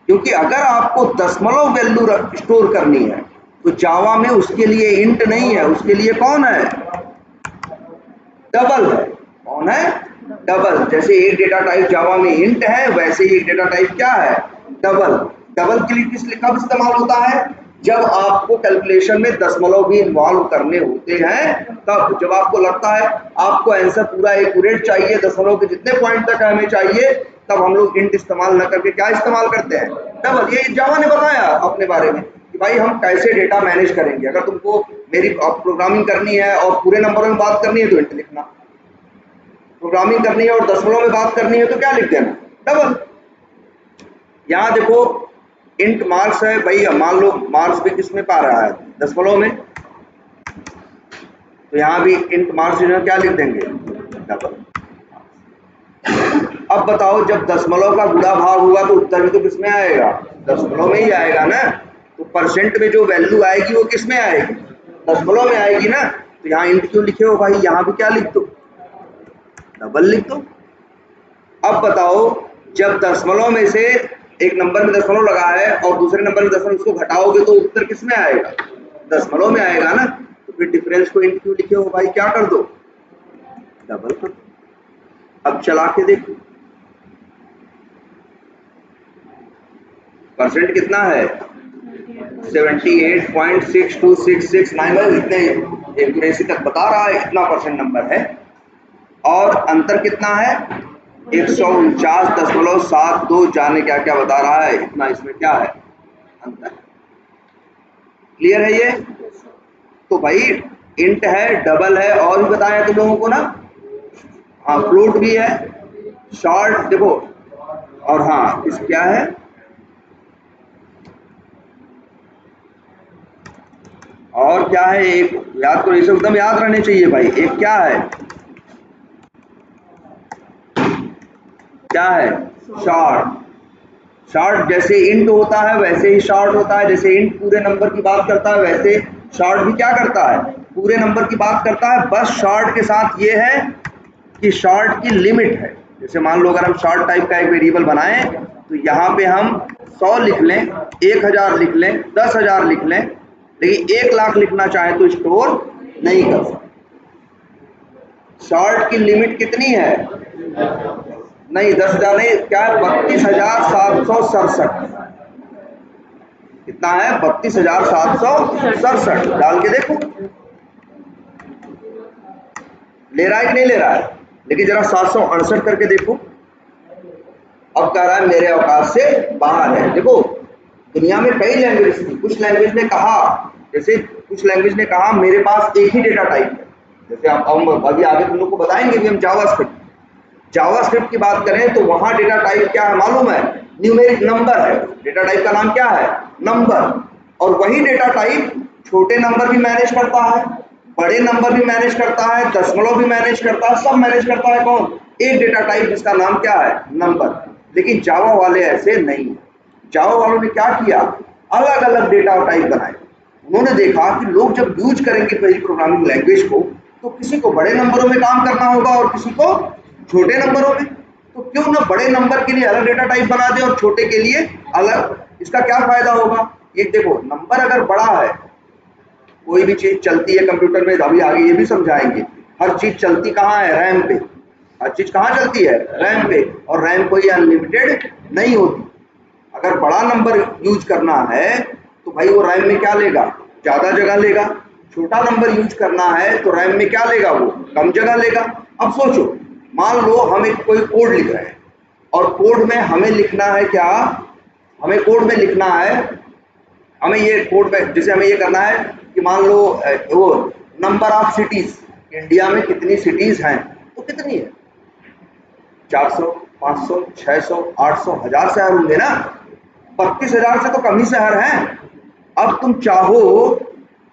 क्योंकि अगर आपको दशमलव वैल्यू स्टोर करनी है तो जावा में उसके लिए इंट नहीं है, उसके लिए कौन है? डबल है। कौन है? डबल। जैसे एक डेटा टाइप जावा में इंट है, वैसे ही एक डेटा टाइप क्या है? डबल। डबल के लिए कब इस्तेमाल होता है? जब आपको कैलकुलेशन में दशमलव भी इन्वॉल्व करने होते हैं, तब जब आपको लगता है आपको आंसर पूरा एक्यूरेट चाहिए, दशमलव के जितने पॉइंट तक हमें चाहिए, तब हम लोग इंट इस्तेमाल न करके क्या इस्तेमाल करते हैं? डबल। ये जावा ने बताया अपने बारे में कि भाई हम कैसे डेटा मैनेज करेंगे। अगर तुमको मेरी प्रोग्रामिंग करनी है और पूरे नंबरों में बात करनी है तो इंट लिखना, प्रोग्रामिंग करनी है और दशमलव में बात करनी है तो क्या लिख देना? डबल। यहाँ देखो इंट मार्क्स है भाई, मान लो मार्क्स भी किस में पा रहा है? दशमलव में। तो यहाँ भी इंट मार्क्स जो है क्या लिख देंगे? डबल। अब बताओ जब दशमलव का गुणा भाग होगा तो उत्तर भी तो किस में आएगा? दशमलव में ही आएगा ना। तो परसेंट में जो वैल्यू आएगी वो किस में आएगी? दशमलव में आएगी ना। तो यहाँ इंट क्यों लिखे हो भाई? यहाँ भी क्या लिख दो? डबल लिख दो। अब बताओ जब दशमलव में से एक नंबर में दशमलव लगा है और दूसरे नंबर में दशमलव, उसको घटाओगे तो उत्तर किस में आएगा? दशमलव में आएगा ना। तो फिर डिफरेंस को इंट क्यों लिखे हो भाई? क्या कर दो? डबल कर दो। अब चला के देखो परसेंट कितना है? 78.6266 इतने एक्यूरेसी तक बता रहा है, इतना परसेंट नंबर है। और अंतर कितना है? 149.72 जाने क्या क्या बता रहा है, इतना इसमें क्या है? अंतर। क्लियर है ये? तो भाई इंट है, डबल है, और भी बताया तुम लोगों को ना, हाँ फ्लोट भी है, शॉर्ट देखो, और हाँ इस क्या है? और क्या है? एक याद करो, ये सब एकदम याद रहने चाहिए भाई। एक क्या है? क्या है? शॉर्ट। शॉर्ट जैसे इंट होता है वैसे ही शॉर्ट होता है। जैसे इंट पूरे नंबर की बात करता है वैसे शॉर्ट भी क्या करता है? पूरे नंबर की बात करता है। बस शॉर्ट के साथ ये है कि शॉर्ट की लिमिट है, जैसे मान लो अगर हम शॉर्ट टाइप का एक वेरिएबल बनाएं तो यहाँ पे हम 100 लिख लें, 1000 लिख लें, 10,000 लिख लें, लेकिन 1 लाख लिखना चाहें तो स्टोर नहीं कर सकते। शॉर्ट की लिमिट कितनी है? नहीं 10,000 नहीं, क्या है, 32,767। कितना है? 32,767। डाल के देखो ले रहा है कि नहीं ले रहा है। लेकिन जरा 768 करके देखो। अब कह रहा है मेरे औकात से बाहर है। देखो दुनिया में कई लैंग्वेज थी, कुछ लैंग्वेज ने कहा, जैसे कुछ लैंग्वेज ने कहा मेरे पास एक ही डेटा टाइप है। जैसे हम अभी आगे तुम लोग को बताएंगे भी हम जावास्क्रिप्ट की बात करें तो वहां डेटा टाइप क्या है मालूम है? न्यूमेरिक नंबर है। डेटा टाइप का नाम क्या है? नंबर। और वही डेटा टाइप छोटे नंबर भी मैनेज करता है, बड़े नंबर भी मैनेज करता है, दशमलव भी मैनेज करता है, सब मैनेज करता है। कौन? एक डेटा टाइप जिसका नाम क्या है? नंबर। लेकिन जावा वाले ऐसे नहीं। जावा वालों ने क्या किया? अलग अलग डेटा टाइप बनाए। उन्होंने देखा कि लोग जब यूज करेंगे पहली प्रोग्रामिंग लैंग्वेज को तो किसी को बड़े नंबरों में काम करना होगा और किसी को छोटे नंबरों में, तो क्यों ना बड़े नंबर के लिए अलग डेटा टाइप बना दे और छोटे के लिए अलग। इसका क्या फायदा होगा? ये देखो नंबर अगर बड़ा है, कोई भी चीज चलती है कंप्यूटर में, अभी आगे ये भी समझाएंगे, हर चीज चलती कहाँ है? रैम पे। हर चीज कहाँ चलती है? रैम पे। और रैम कोई अनलिमिटेड नहीं होती। अगर बड़ा नंबर यूज करना है तो भाई वो रैम में क्या लेगा? ज्यादा जगह लेगा। छोटा नंबर यूज करना है तो रैम में क्या लेगा? वो कम जगह लेगा। अब सोचो, मान लो हम एक कोई कोड लिख रहे हैं और कोड में हमें लिखना है क्या? हमें कोड में लिखना है, हमें ये कोड में जैसे हमें ये करना है कि मान लो वो नंबर ऑफ सिटीज, इंडिया में कितनी सिटीज हैं, तो कितनी है? 400, 500, 600, 800, 1000 शहर होंगे ना। 32,000 से तो कम ही शहर हैं। अब तुम चाहो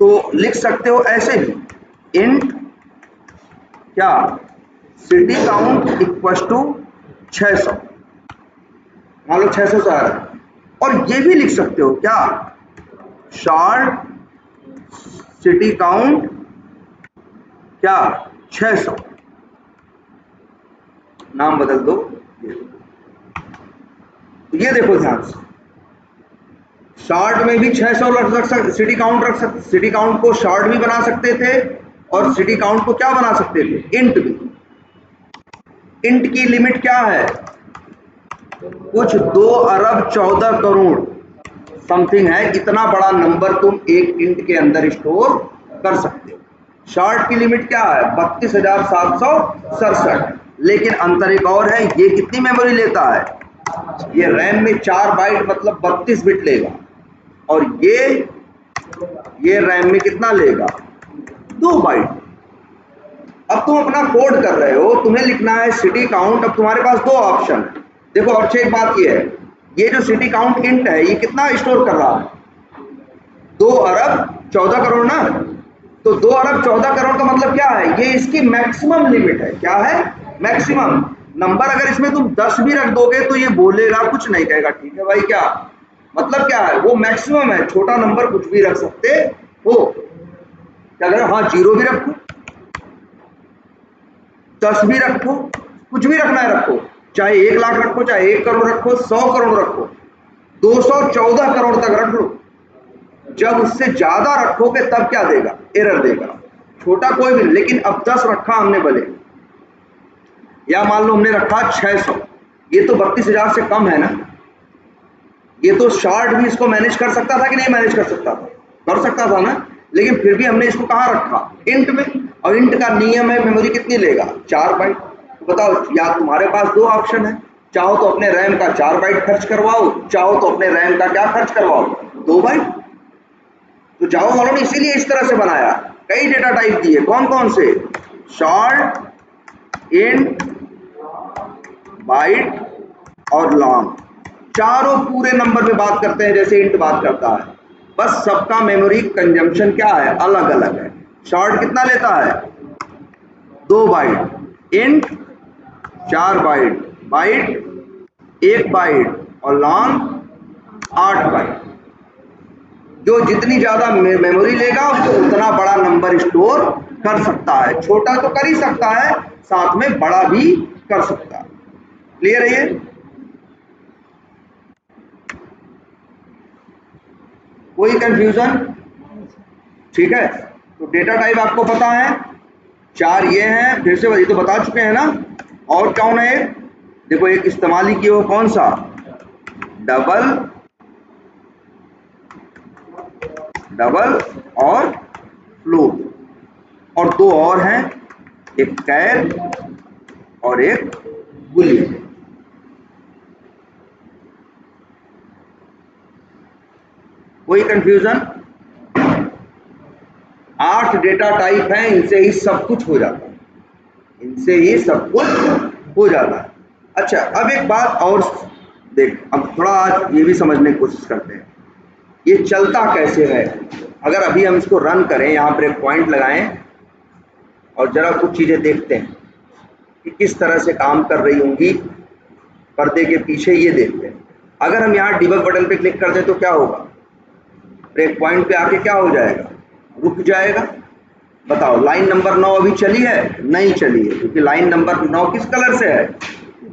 तो लिख सकते हो ऐसे भी, इंट क्या सिटी काउंट इक्वल टू 600। मान लो 600 शहर है। और ये भी लिख सकते हो क्या? शॉर्ट सिटी काउंट क्या 600, नाम बदल दो। ये देखो ध्यान से, शॉर्ट में भी 600 रख सकते, सिटी काउंट रख सकते, सिटी काउंट को शॉर्ट भी बना सकते थे और सिटी काउंट को क्या बना सकते थे? इंट भी। इंट की लिमिट क्या है? कुछ 2 अरब 14 करोड़ समथिंग है। इतना बड़ा नंबर तुम एक इंट के अंदर स्टोर कर सकते हो। शॉर्ट की लिमिट क्या है? 32,767। लेकिन अंतर एक और है, ये कितनी मेमोरी लेता है? ये रैम में 4 बाइट मतलब 32 बिट लेगा, और ये रैम में कितना लेगा? 2 बाइट। अब तुम अपना कोड कर रहे हो, तुम्हें लिखना है सिटी काउंट। अब तुम्हारे पास 2 ऑप्शन है। देखो अच्छी एक बात ये है, ये जो सिटी काउंट इंट है ये कितना स्टोर कर रहा है? 2 अरब 14 करोड़ ना। तो 2 अरब 14 करोड़ का मतलब क्या है? ये इसकी मैक्सिमम लिमिट है। क्या है? Maximum number. अगर इसमें तुम 10 भी रख दोगे तो ये बोलेगा कुछ नहीं, कहेगा ठीक है भाई। क्या मतलब क्या है? वो मैक्सिमम है, छोटा नंबर कुछ भी रख सकते हो। क्या करें? हाँ 0 भी रखो, 10 भी रखो, कुछ भी रखना है रखो, चाहे 1 लाख रखो, चाहे 1 करोड़ रखो, 100 करोड़ रखो, 214 करोड़ तक रख लो। जब उससे ज्यादा रखोगे तब क्या देगा? एरर देगा। छोटा कोई भी, लेकिन अब 10 रखा हमने भले, या मान लो हमने रखा 600, ये तो 32,000 से कम है ना। ये तो शॉर्ट भी इसको मैनेज कर सकता था कि नहीं मैनेज कर सकता था? कर सकता था ना। लेकिन फिर भी हमने इसको कहाँ रखा? इंट में। और इंट का नियम है मेमोरी कितनी लेगा? 4 बाइट। तो बताओ, या तुम्हारे पास 2 ऑप्शन है, चाहो तो अपने रैम का 4 बाइट खर्च करवाओ, चाहो तो अपने रैम का क्या खर्च करवाओ? 2 बाइट। तो जावा वालों ने इसीलिए इस तरह से बनाया, कई डेटा टाइप दिए। कौन कौन से? शॉर्ट, इंट, बाइट और लॉन्ग। चारों पूरे नंबर में बात करते हैं जैसे इंट बात करता है, बस सबका मेमोरी कंजम्पशन क्या है? अलग अलग है। शॉर्ट कितना लेता है? 2 byte, int 4 byte, byte 1 byte और लॉन्ग 8 बाइट। जो जितनी ज्यादा मेमोरी लेगा उसको उतना बड़ा नंबर स्टोर कर सकता है। छोटा तो कर ही सकता है, साथ में बड़ा भी कर सकता है। क्लियर है ये? कोई कंफ्यूजन? ठीक है, तो डेटा टाइप आपको पता है, 4 ये हैं, फिर से ये तो बता चुके हैं ना। और कौन है? देखो एक इस्तेमाल किए हो, कौन सा? डबल और फ्लोट, और 2 और हैं, एक कैर और एक बुलियन। कोई कंफ्यूजन? 8 डेटा टाइप हैं, इनसे ही सब कुछ हो जाता है, इनसे ही सब कुछ हो जाता है। अच्छा, अब एक बात और देख, अब थोड़ा आज ये भी समझने की कोशिश करते हैं, ये चलता कैसे है। अगर अभी हम इसको रन करें, यहाँ पर एक पॉइंट लगाएं और जरा कुछ चीजें देखते हैं कि किस तरह से काम कर रही होंगी पर्दे के पीछे, ये देखते हैं। अगर हम यहाँ डिबग बटन पे क्लिक कर दें तो क्या होगा? ब्रेक पॉइंट पे आके क्या हो जाएगा? रुक जाएगा। बताओ, लाइन नंबर 9 अभी चली है? नहीं चली है, क्योंकि लाइन नंबर 9 किस कलर से है?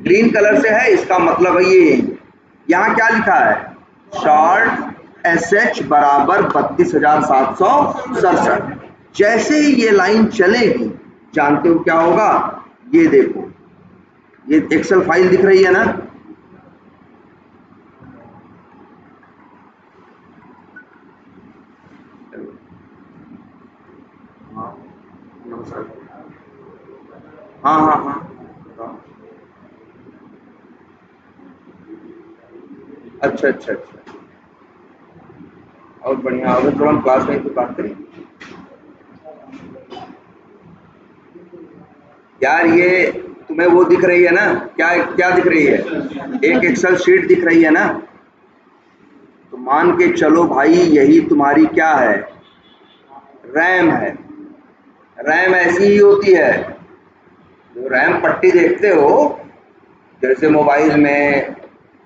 ग्रीन कलर से है। इसका मतलब है ये, यहाँ क्या लिखा है? शॉर्ट SH बराबर 32,767। जैसे ही ये लाइन चलेगी, जानते हो क्या होगा? ये देखो, ये एक्सेल फाइल दिख रही है ना? हाँ हाँ हाँ, अच्छा अच्छा अच्छा, और बढ़िया। अगर थोड़ा हम क्लास में तो बात करें यार, ये तुम्हें वो दिख रही है ना? क्या क्या दिख रही है? एक एक्सेल शीट दिख रही है ना? तो मान के चलो भाई, यही तुम्हारी क्या है? रैम है। रैम ऐसी ही होती है, जो रैम पट्टी देखते हो, जैसे मोबाइल में,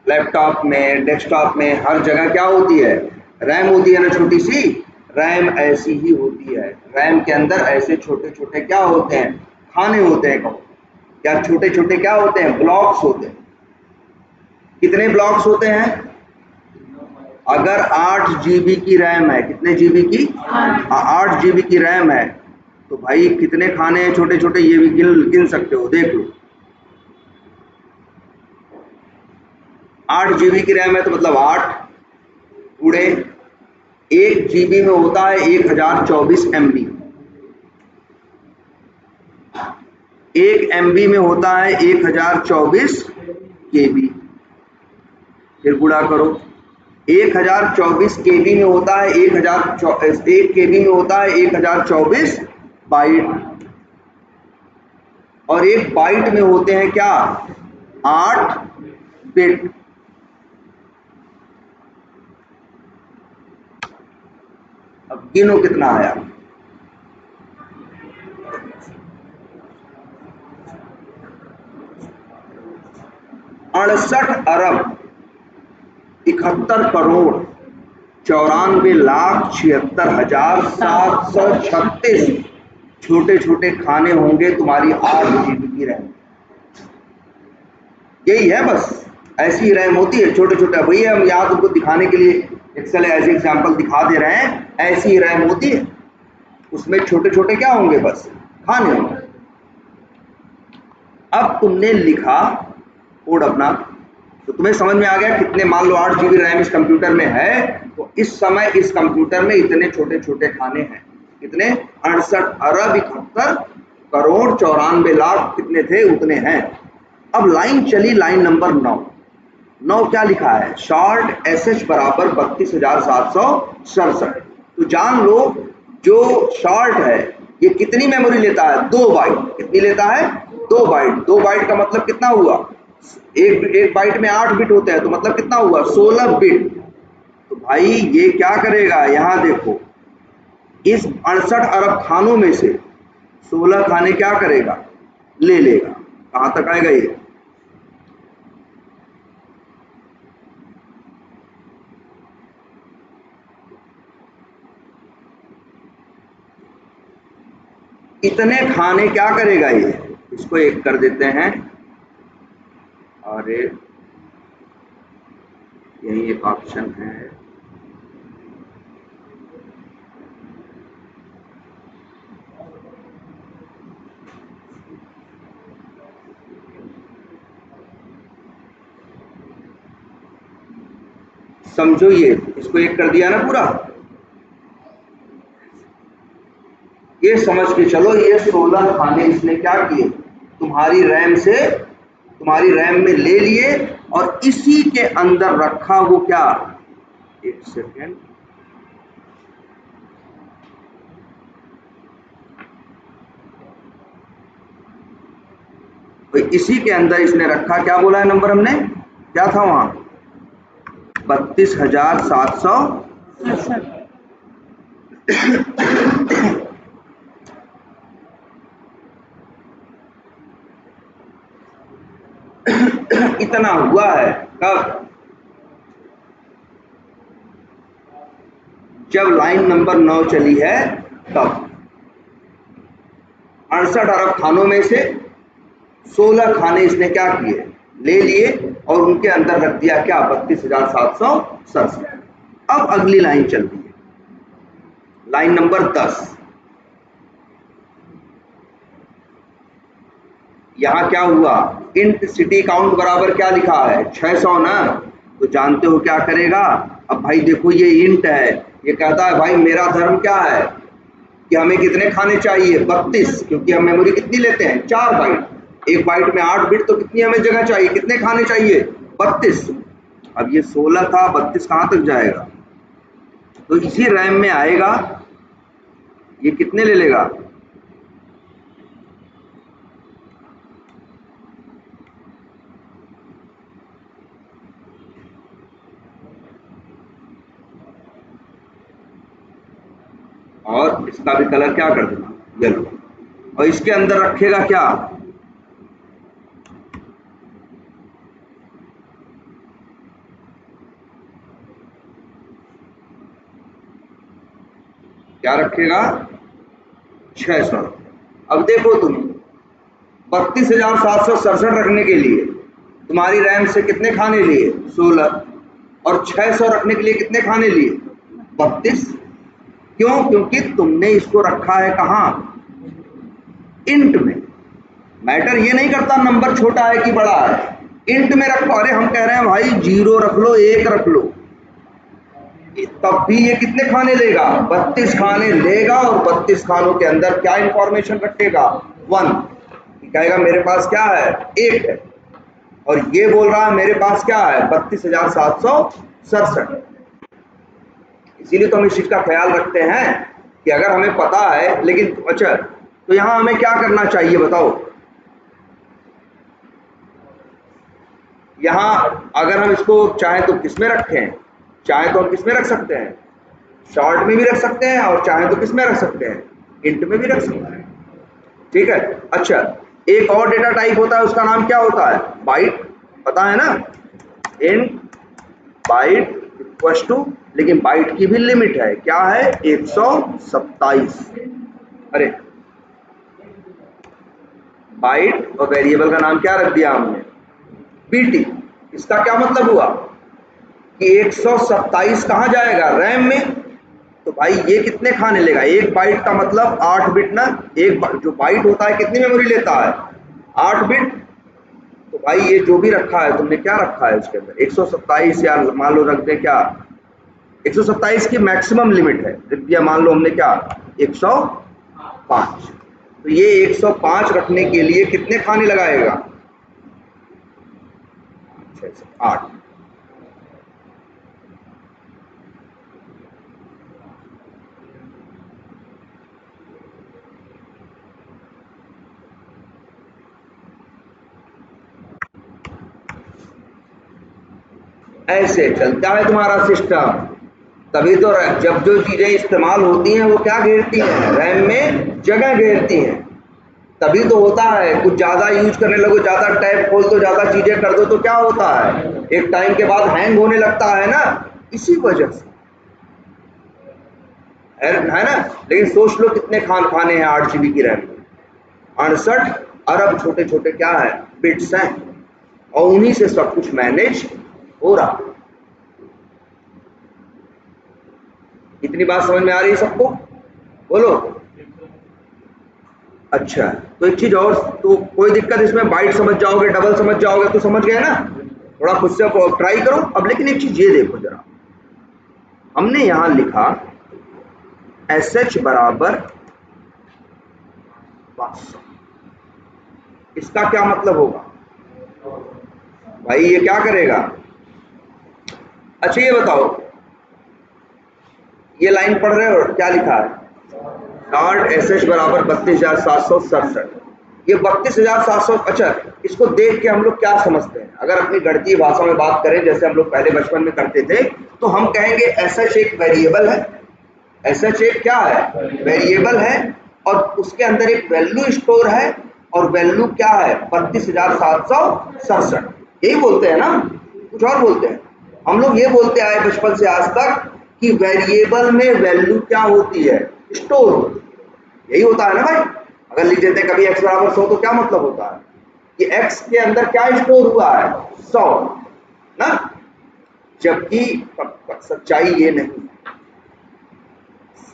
लैपटॉप में, डेस्कटॉप में, हर जगह क्या होती है? रैम होती है ना, छोटी सी। रैम ऐसी ही होती है। रैम के अंदर ऐसे छोटे छोटे क्या होते हैं? खाने होते हैं। कहो क्या छोटे छोटे क्या होते हैं? ब्लॉक्स होते हैं। कितने ब्लॉक्स होते हैं? अगर 8 GB की रैम है, कितने GB की? 8 GB की रैम है, तो भाई कितने खाने हैं छोटे छोटे, ये भी गिन सकते हो, देख लो। 8 GB की रैम है तो मतलब 8 गुणे 1 GB में होता है 1024 MB। 1 MB में होता है 1024 KB। फिर गुणा करो, 1024 KB में होता है 1 KB में होता है 1024 बाइट, और 1 बाइट में होते हैं क्या? 8 बिट। अब गिनो कितना आया? 68,71,94,76,736 छोटे छोटे खाने होंगे तुम्हारी 8 GB की रैम। यही है बस, ऐसी रैम होती है, छोटे छोटे। वही हम यहाँ तुमको दिखाने के लिए एक्सेल एज एग्जाम्पल दिखा दे रहे हैं, ऐसी रैम होती है। उसमें छोटे छोटे क्या होंगे? बस खाने होंगे। अब तुमने लिखा कोड अपना, तो तुम्हें समझ में आ गया कितने, मान लो 8 GB रैम इस कंप्यूटर में है, तो इस समय इस कंप्यूटर में इतने छोटे छोटे खाने हैं। कितने? 68,71,94,94 कितने थे? उतने हैं। अब लाइन चली, लाइन नंबर 9। 9 क्या लिखा है? शॉर्ट SH बराबर 32,767। तो जान लो, जो शॉर्ट है ये कितनी मेमोरी लेता है? 2 बाइट। कितनी लेता है? 2 बाइट। 2 बाइट का मतलब कितना हुआ? एक बाइट में 8 बिट होते हैं, तो मतलब कितना हुआ? 16 बिट। तो भाई ये क्या करेगा? यहाँ देखो, इस 68 अरब खानों में से 16 खाने क्या करेगा? ले लेगा। कहां तक आएगा ये? इतने खाने क्या करेगा ये? इसको एक कर देते हैं, और यही एक ऑप्शन है, समझो ये इसको एक कर दिया ना पूरा, ये समझ के चलो ये 16 खाने इसने क्या किए, तुम्हारी रैम से, तुम्हारी रैम में ले लिए और इसी के अंदर रखा। वो क्या, एक सेकेंड, तो इसी के अंदर इसने रखा, क्या बोला है नंबर हमने, क्या था वहां, 32,700। इतना हुआ है कब, जब लाइन नंबर 9 चली है तब। 68 अरब खानों में से 16 खाने इसने क्या किए, ले लिए और उनके अंदर रख दिया क्या, 32,767। अब अगली लाइन चल रही है, लाइन नंबर 10। यहां क्या हुआ, इंट सिटी काउंट बराबर क्या लिखा है, 600 ना, तो जानते हो क्या करेगा। अब भाई देखो ये इंट है, ये कहता है भाई मेरा धर्म क्या है कि हमें कितने खाने चाहिए, 32, क्योंकि हम मेमोरी कितनी लेते हैं, 4 बाइट, एक बाइट में 8 बिट, तो कितनी हमें जगह चाहिए, कितने खाने चाहिए, 32। अब ये 16 था, 32 कहां तक जाएगा, तो इसी रैम में आएगा, ये कितने ले लेगा, और इसका भी कलर क्या कर देना, येलो, और इसके अंदर रखेगा क्या, क्या रखेगा, 600। अब देखो तुम 32,767 रखने के लिए तुम्हारी रैम से कितने खाने लिए, 16, और 600 रखने के लिए कितने खाने लिए, 32। क्यों, क्योंकि तुमने इसको रखा है कहाँ, इंट में। मैटर ये नहीं करता नंबर छोटा है कि बड़ा है, इंट में रखो। अरे हम कह रहे हैं भाई 0 रख लो, 1 रख लो, तब भी ये कितने खाने लेगा, 32 खाने लेगा, और 32 खानों के अंदर क्या इंफॉर्मेशन रखेगा, 1। कहेगा मेरे पास क्या है, 1 है, और ये बोल रहा है मेरे पास क्या है, 32,767। इसीलिए तो हम इस चीज का ख्याल रखते हैं कि अगर हमें पता है, लेकिन अच्छा तो यहां हमें क्या करना चाहिए बताओ, यहां अगर हम इसको चाहे तो किसमें रखें, चाहे तो हम किसमें रख सकते हैं, शॉर्ट में भी रख सकते हैं, और चाहे तो किसमें रख सकते हैं, इंट में भी रख सकते हैं। ठीक है, अच्छा एक और डेटा टाइप होता है, उसका नाम क्या होता है, बाइट, पता है ना, इंट बाइट इक्वल्स टू, लेकिन बाइट की भी लिमिट है, क्या है, 127। अरे बाइट, और वेरिएबल का नाम क्या रख दिया हमने, बीटी। इसका क्या मतलब हुआ कि 127 कहां जाएगा, रैम में। तो भाई ये कितने खाने लेगा, एक बाइट का मतलब 8 बिट ना, एक जो बाइट होता है कितनी मेमोरी लेता है, 8 बिट। तो भाई ये जो भी रखा है तुमने, क्या रखा है उसके अंदर, 127, या मान लो रख दे क्या, 127 की मैक्सिमम लिमिट है, रख दिया मान लो हमने क्या, 105। तो ये 105 रखने के लिए कितने खाने लगाएगा, 8। ऐसे चलता है तुम्हारा सिस्टम। तभी तो जब जो चीजें इस्तेमाल होती हैं वो क्या घेरती हैं, रैम में जगह घेरती हैं। तभी तो होता है कुछ ज्यादा यूज करने लगो, ज्यादा टैब खोल दो, ज्यादा चीजें कर दो, तो क्या होता है, एक टाइम के बाद हैंग होने लगता है ना, इसी वजह से है ना। लेकिन सोच लो कितने खाने हैं 8 GB की रैम में, 68 अरब छोटे छोटे क्या है, बिट्स हैं। और उन्हीं से सब कुछ मैनेज हो रहा है। इतनी बात समझ में आ रही है सबको? बोलो। अच्छा, तो एक चीज और, तो कोई दिक्कत इसमें, बाइट समझ जाओगे, डबल समझ जाओगे तो समझ गए ना, थोड़ा खुद से ट्राई करो अब। लेकिन एक चीज ये देखो जरा, हमने यहां लिखा SH बराबर 500, इसका क्या मतलब होगा भाई? ये क्या करेगा? अच्छा ये बताओ, ये लाइन पढ़ रहे हो, क्या लिखा है? 60 SH बराबर 32,767। ये 32,700, अच्छा इसको देख के हम लोग क्या समझते हैं? अगर अपनी गणितीय भाषा में बात करें, जैसे हम लोग पहले बचपन में करते थे, तो हम कहेंगे SH एक वेरिएबल है। SH एक क्या है? वेरिएबल है, और उसके अंदर एक वैल्यू स्टोर है, और वैल्यू क्या है? 32,767। यही बोलते हैं ना, कुछ और बोलते हैं? हम लोग ये बोलते आए बचपन से आज तक कि वेरिएबल में वैल्यू क्या होती है? स्टोर होती है। यही होता है ना भाई? अगर लिख देते कभी x बराबर 100 तो क्या मतलब होता है कि x के अंदर क्या स्टोर हुआ है? 100 ना। जबकि सच्चाई ये नहीं है,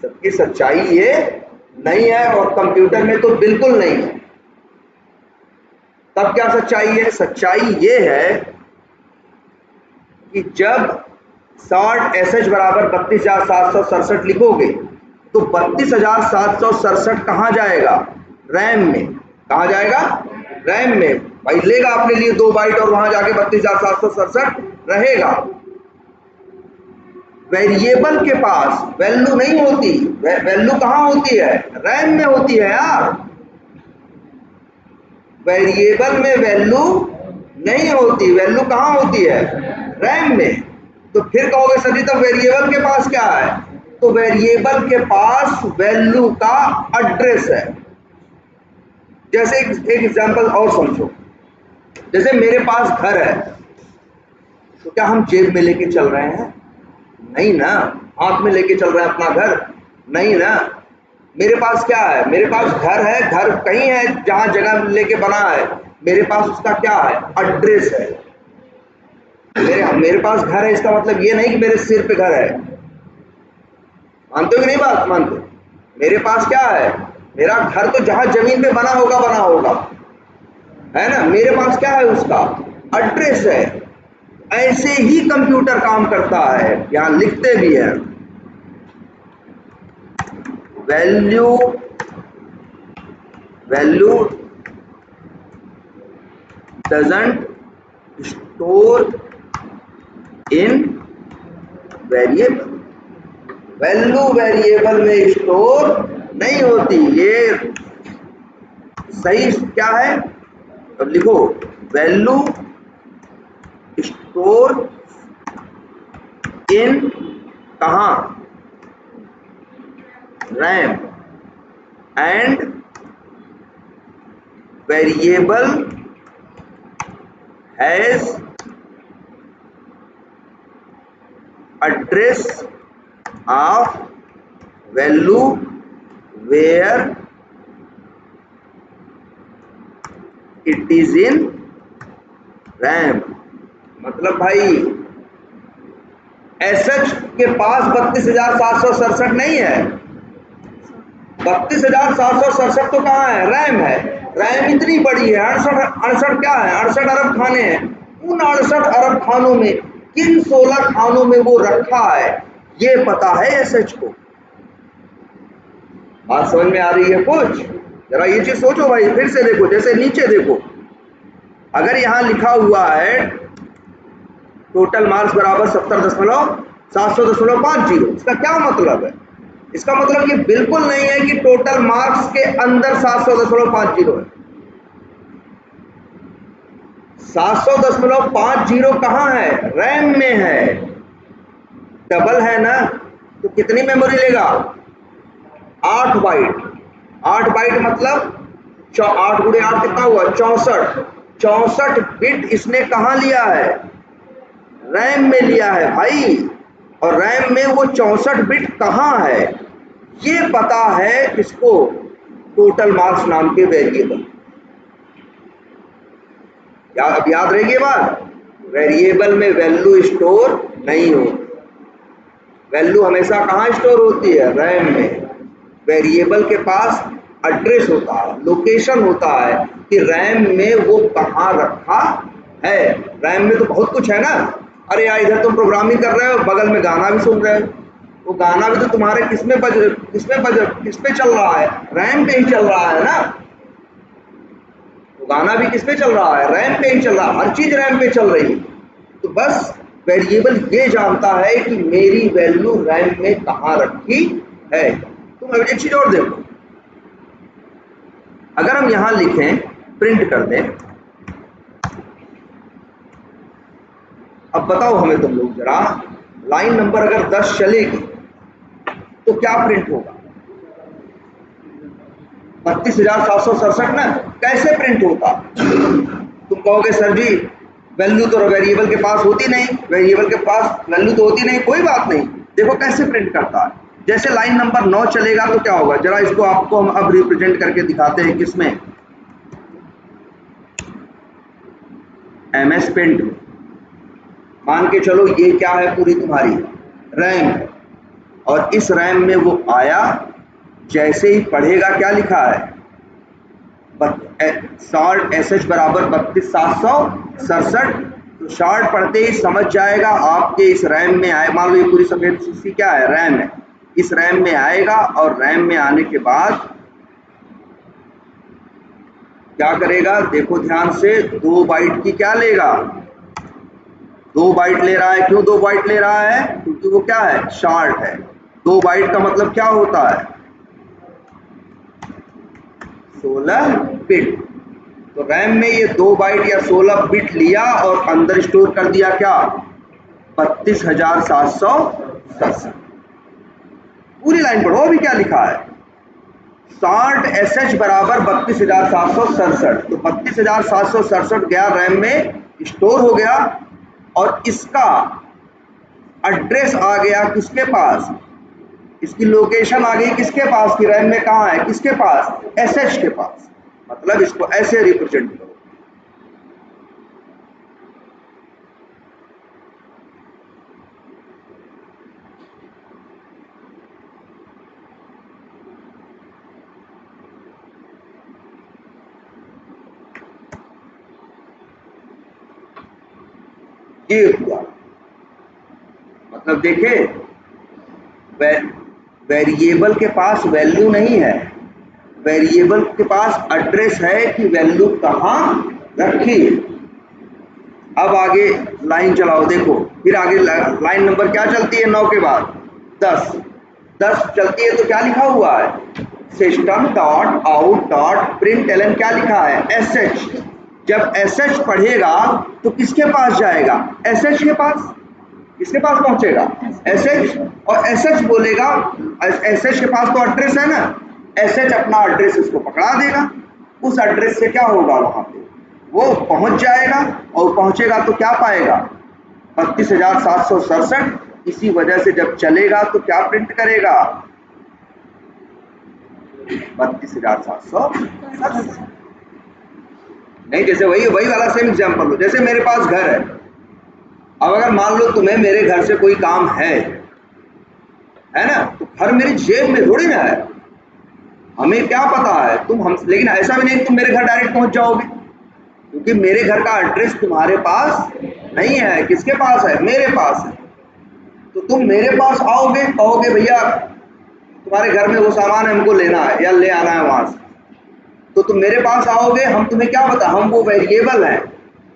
सबकी सच्चाई ये नहीं है, और कंप्यूटर में तो बिल्कुल नहीं है। तब क्या सच्चाई है? सच्चाई ये है कि जब 60 SH बराबर 32,767 लिखोगे तो 32,767 कहाँ जाएगा? रैम में। कहाँ जाएगा? रैम में। भाई लेगा अपने लिए 2 बाइट और वहां जाके 32,767 रहेगा। वेरिएबल के पास वैल्यू नहीं होती, वैल्यू कहाँ होती है? रैम में होती है यार। वेरिएबल में वैल्यू नहीं होती, वैल्यू कहाँ होती है? रैम में। तो फिर कहोगे सर जी तब वेरिएबल के पास क्या है? तो वेरिएबल के पास वैल्यू का एड्रेस है। जैसे एक एग्जांपल और समझो, जैसे मेरे पास घर है, तो क्या हम जेब में लेके चल रहे हैं? नहीं ना। हाथ में लेके चल रहे हैं अपना घर? नहीं ना। मेरे पास क्या है? मेरे पास घर है, घर कहीं है जहां जगह लेके बना है, मेरे पास उसका क्या है? एड्रेस है। मेरे पास घर है, इसका मतलब ये नहीं कि मेरे सिर पे घर है। मानते हो कि नहीं? बात मानते हो? मेरे पास क्या है? मेरा घर तो जहां जमीन पे बना होगा, है ना। मेरे पास क्या है? उसका एड्रेस है। ऐसे ही कंप्यूटर काम करता है, यहां लिखते भी है value doesn't store in variable. Value variable में स्टोर नहीं होती। ये सही क्या है? अब लिखो, वैल्यू स्टोर इन कहां? RAM. And variable has address of value where it is in RAM. मतलब भाई SH के पास 32,767 नहीं है। 32,767 तो कहाँ है? रैम है। रैम इतनी बड़ी है, 68 क्या है? 68 अरब खाने हैं। उन 68 अरब खानों में किन 16 खानों में वो रखा है, ये पता है SH को। बात समझ में आ रही है कुछ? जरा ये चीज सोचो भाई, फिर से देखो, जैसे नीचे देखो, अगर यहां लिखा हुआ है टोटल मार्क्स बराबर 70,700.50, इसका क्या मतलब है? इसका मतलब ये बिल्कुल नहीं है कि टोटल मार्क्स के अंदर 700.50 है। 700.50 कहाँ है? रैम में है। डबल है ना, तो कितनी मेमोरी लेगा? 8 बाइट। 8 बाइट मतलब 8 गुणे 8 कितना हुआ? 64। 64 बिट इसने कहाँ लिया है? रैम में लिया है भाई। और रैम में वो 64 बिट कहाँ है, ये पता है किसको? टोटल मार्क्स नाम के वेरिएबल। अब याद रहेगी ये बात, वेरिएबल में वैल्यू स्टोर नहीं होती। वैल्यू हमेशा कहाँ स्टोर होती है? रैम में। वेरिएबल के पास एड्रेस होता है, लोकेशन होता है कि रैम में वो कहाँ रखा है। रैम में तो बहुत कुछ है ना। अरे यार, इधर तुम प्रोग्रामिंग कर रहे हो, बगल में गाना भी सुन रहे हो, वो गाना भी तो तुम्हारे किस पे चल रहा है? रैम पे ही चल रहा है ना। वो गाना भी किस पे चल रहा है? रैम पे ही चल रहा है। हर चीज रैम पे चल रही है। तो बस वेरिएबल ये जानता है कि मेरी वैल्यू रैम में कहाँ रखी है। तुम एक चीज और देखो, अगर हम यहां लिखें, प्रिंट कर दें, अब बताओ हमें तुम लोग जरा, लाइन नंबर अगर 10 चलेगी तो क्या प्रिंट होगा? 32,767 ना। कैसे प्रिंट होता? तुम कहोगे सर जी वैल्यू तो वेरिएबल के पास होती नहीं, वेरिएबल के पास वैल्यू तो होती नहीं। कोई बात नहीं, देखो कैसे प्रिंट करता है। जैसे लाइन नंबर 9 चलेगा तो क्या होगा, जरा इसको आपको हम अब रिप्रेजेंट करके दिखाते हैं। किसमें? MS पेंट में। मान के चलो ये क्या है, पूरी तुम्हारी रैम, और इस रैम में वो आया, जैसे ही पढ़ेगा क्या लिखा है? शॉर्ट SH बराबर 32,767। तो शॉर्ट पढ़ते ही समझ जाएगा आपके इस रैम में आए। मान लो ये पूरी सफेद सी क्या है? रैम है। इस रैम में आएगा और रैम में आने के बाद क्या करेगा? देखो ध्यान से, 2 बाइट की क्या लेगा? 2 बाइट ले रहा है। क्यों 2 बाइट ले रहा है? क्योंकि वो क्या है? शॉर्ट है। 2 बाइट का मतलब क्या होता है? 16 बिट। तो रैम में ये 2 बाइट या 16 बिट लिया और अंदर स्टोर कर दिया क्या? 32,767। पूरी लाइन पढ़ो, अभी क्या लिखा है? शॉर्ट SH बराबर 32,767। तो 32,767 गया रैम में, स्टोर हो गया, और इसका एड्रेस आ गया किसके पास? इसकी लोकेशन आ गई किसके पास? की रैम में कहाँ है? किसके पास? SH के पास। मतलब इसको ऐसे रिप्रेजेंट करो। ये हुआ, मतलब देखे, वेरिएबल के पास वैल्यू नहीं है, वेरिएबल के पास एड्रेस है कि वैल्यू कहाँ रखी। अब आगे लाइन चलाओ, देखो फिर आगे लाइन नंबर क्या चलती है 9 के बाद? 10। 10 चलती है तो क्या लिखा हुआ है? System dot out dot println क्या लिखा है? SH। जब SH पढ़ेगा तो किसके पास जाएगा? SH के पास। किसके पास पहुंचेगा? SH। और SH बोलेगा, SH के पास तो एड्रेस है ना, SH अपना एड्रेस इसको पकड़ा देगा। उस एड्रेस से क्या होगा? वहां पे वो पहुंच जाएगा, और पहुंचेगा तो क्या पाएगा? 32,767। इसी वजह से जब चलेगा तो क्या प्रिंट करेगा? 32,767। नहीं, जैसे वही वही वाला सेम एग्जांपल लो। जैसे मेरे पास घर है, अब अगर मान लो तुम्हें मेरे घर से कोई काम है ना, तो घर मेरी जेब में थोड़ी ना है। हमें क्या पता है तुम हम, लेकिन ऐसा भी नहीं तुम मेरे घर डायरेक्ट पहुंच जाओगे, क्योंकि मेरे घर का एड्रेस तुम्हारे पास नहीं है। किसके पास है? मेरे पास है। तो तुम मेरे पास आओगे, कहोगे भैया तुम्हारे घर में वो सामान है, हमको लेना है या ले आना है वहां से। तो तुम मेरे पास आओगे, हम तुम्हें क्या बता, हम वो वेरिएबल हैं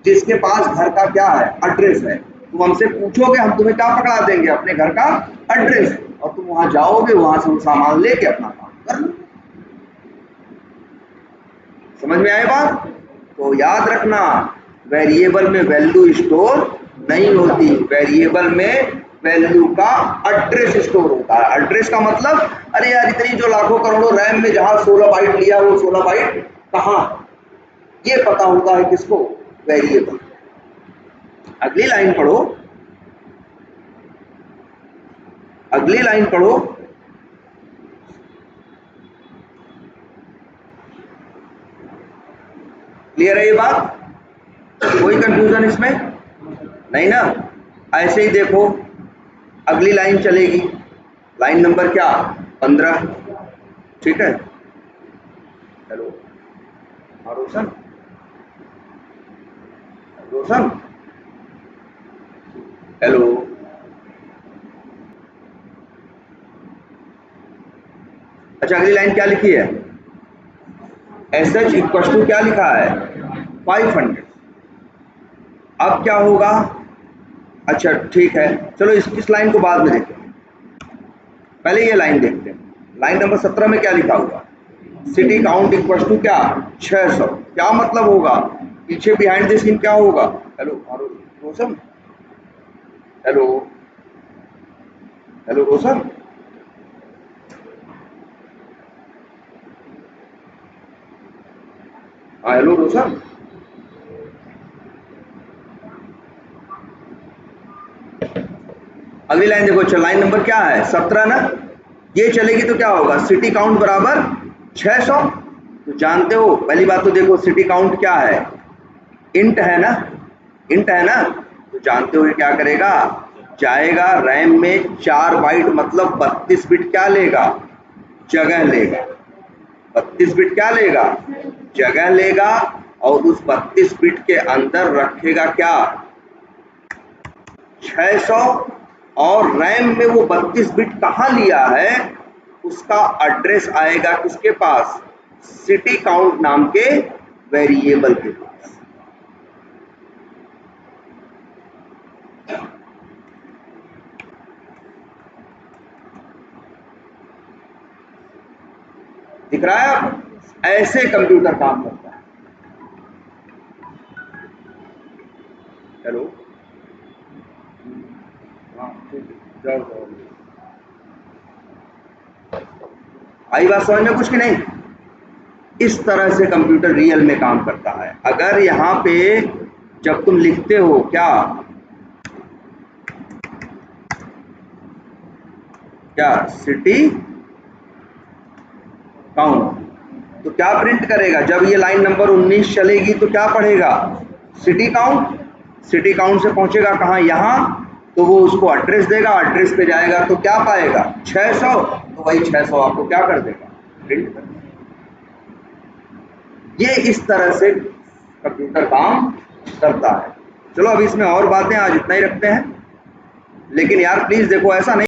जिसके पास घर का क्या है? एड्रेस है। तुम हमसे पूछोगे, हम तुम्हें क्या पकड़ा देंगे? अपने घर का एड्रेस। और तुम वहां जाओगे, वहां से वो सामान लेके अपना काम कर लो। समझ में आए बात? तो याद रखना, वेरिएबल में वैल्यू स्टोर नहीं होती, वेरिएबल में वैल्यू का एड्रेस स्टोर होता है। एड्रेस का मतलब, अरे यार इतनी जो लाखों करोड़ों रैम में जहां 16 बाइट लिया, वो 16 बाइट कहाँ, ये पता होता है किसको? वेरिएबल। अगली लाइन पढ़ो, अगली लाइन पढ़ो। क्लियर है ये बात? कोई कंफ्यूजन इसमें नहीं ना। ऐसे ही देखो अगली लाइन चलेगी, लाइन नंबर क्या 15, ठीक है। हेलो हाँ रोशन, रोशन हेलो, अच्छा अगली लाइन क्या लिखी है, एस एच इक्व टू क्या लिखा है 500। अब क्या होगा, अच्छा ठीक है चलो इस लाइन को बाद में देखते हैं, पहले ये लाइन देखते हैं। लाइन नंबर 17 में क्या लिखा हुआ, सिटी काउंट इक्वल टू क्या 600। क्या मतलब होगा, पीछे बिहाइंड द सीन क्या होगा। हेलो रोशन, हेलो हेलो रोशन, हाँ हेलो रोशन, अगली लाइन देखो, अच्छा लाइन नंबर क्या है 17 ना, ये चलेगी तो क्या होगा, सिटी काउंट बराबर 600। तो जानते हो पहली बात तो देखो सिटी काउंट क्या है, इंट है ना, इंट है ना, तो जानते हो ये क्या करेगा, जाएगा रैम में 4 बाइट मतलब 32 बिट क्या लेगा, जगह लेगा। 32 बिट क्या लेगा, जगह लेगा, और उस 32 बिट के अंदर रखेगा क्या 600। और रैम में वो 32 बिट कहाँ लिया है, उसका एड्रेस आएगा किसके पास, सिटी काउंट नाम के वेरिएबल के पास। दिख रहा है आप, ऐसे कंप्यूटर काम करता है। हेलो हाँ ठीक है, जाओ जाओ, आई बात समझ में कुछ की नहीं। इस तरह से कंप्यूटर रियल में काम करता है। अगर यहाँ पे जब तुम लिखते हो क्या क्या सिटी काउंट, तो क्या प्रिंट करेगा, जब ये लाइन नंबर 19 चलेगी तो क्या पढ़ेगा सिटी काउंट। सिटी काउंट से पहुंचेगा कहाँ, यहाँ, तो वो उसको एड्रेस देगा, एड्रेस पे जाएगा तो क्या पाएगा 600, तो वही 600 आपको क्या कर देगा प्रिंट कर देगा। ये इस तरह से कंप्यूटर काम करता है। चलो अब इसमें और बातें आज इतना ही रखते हैं, लेकिन यार प्लीज देखो ऐसा नहीं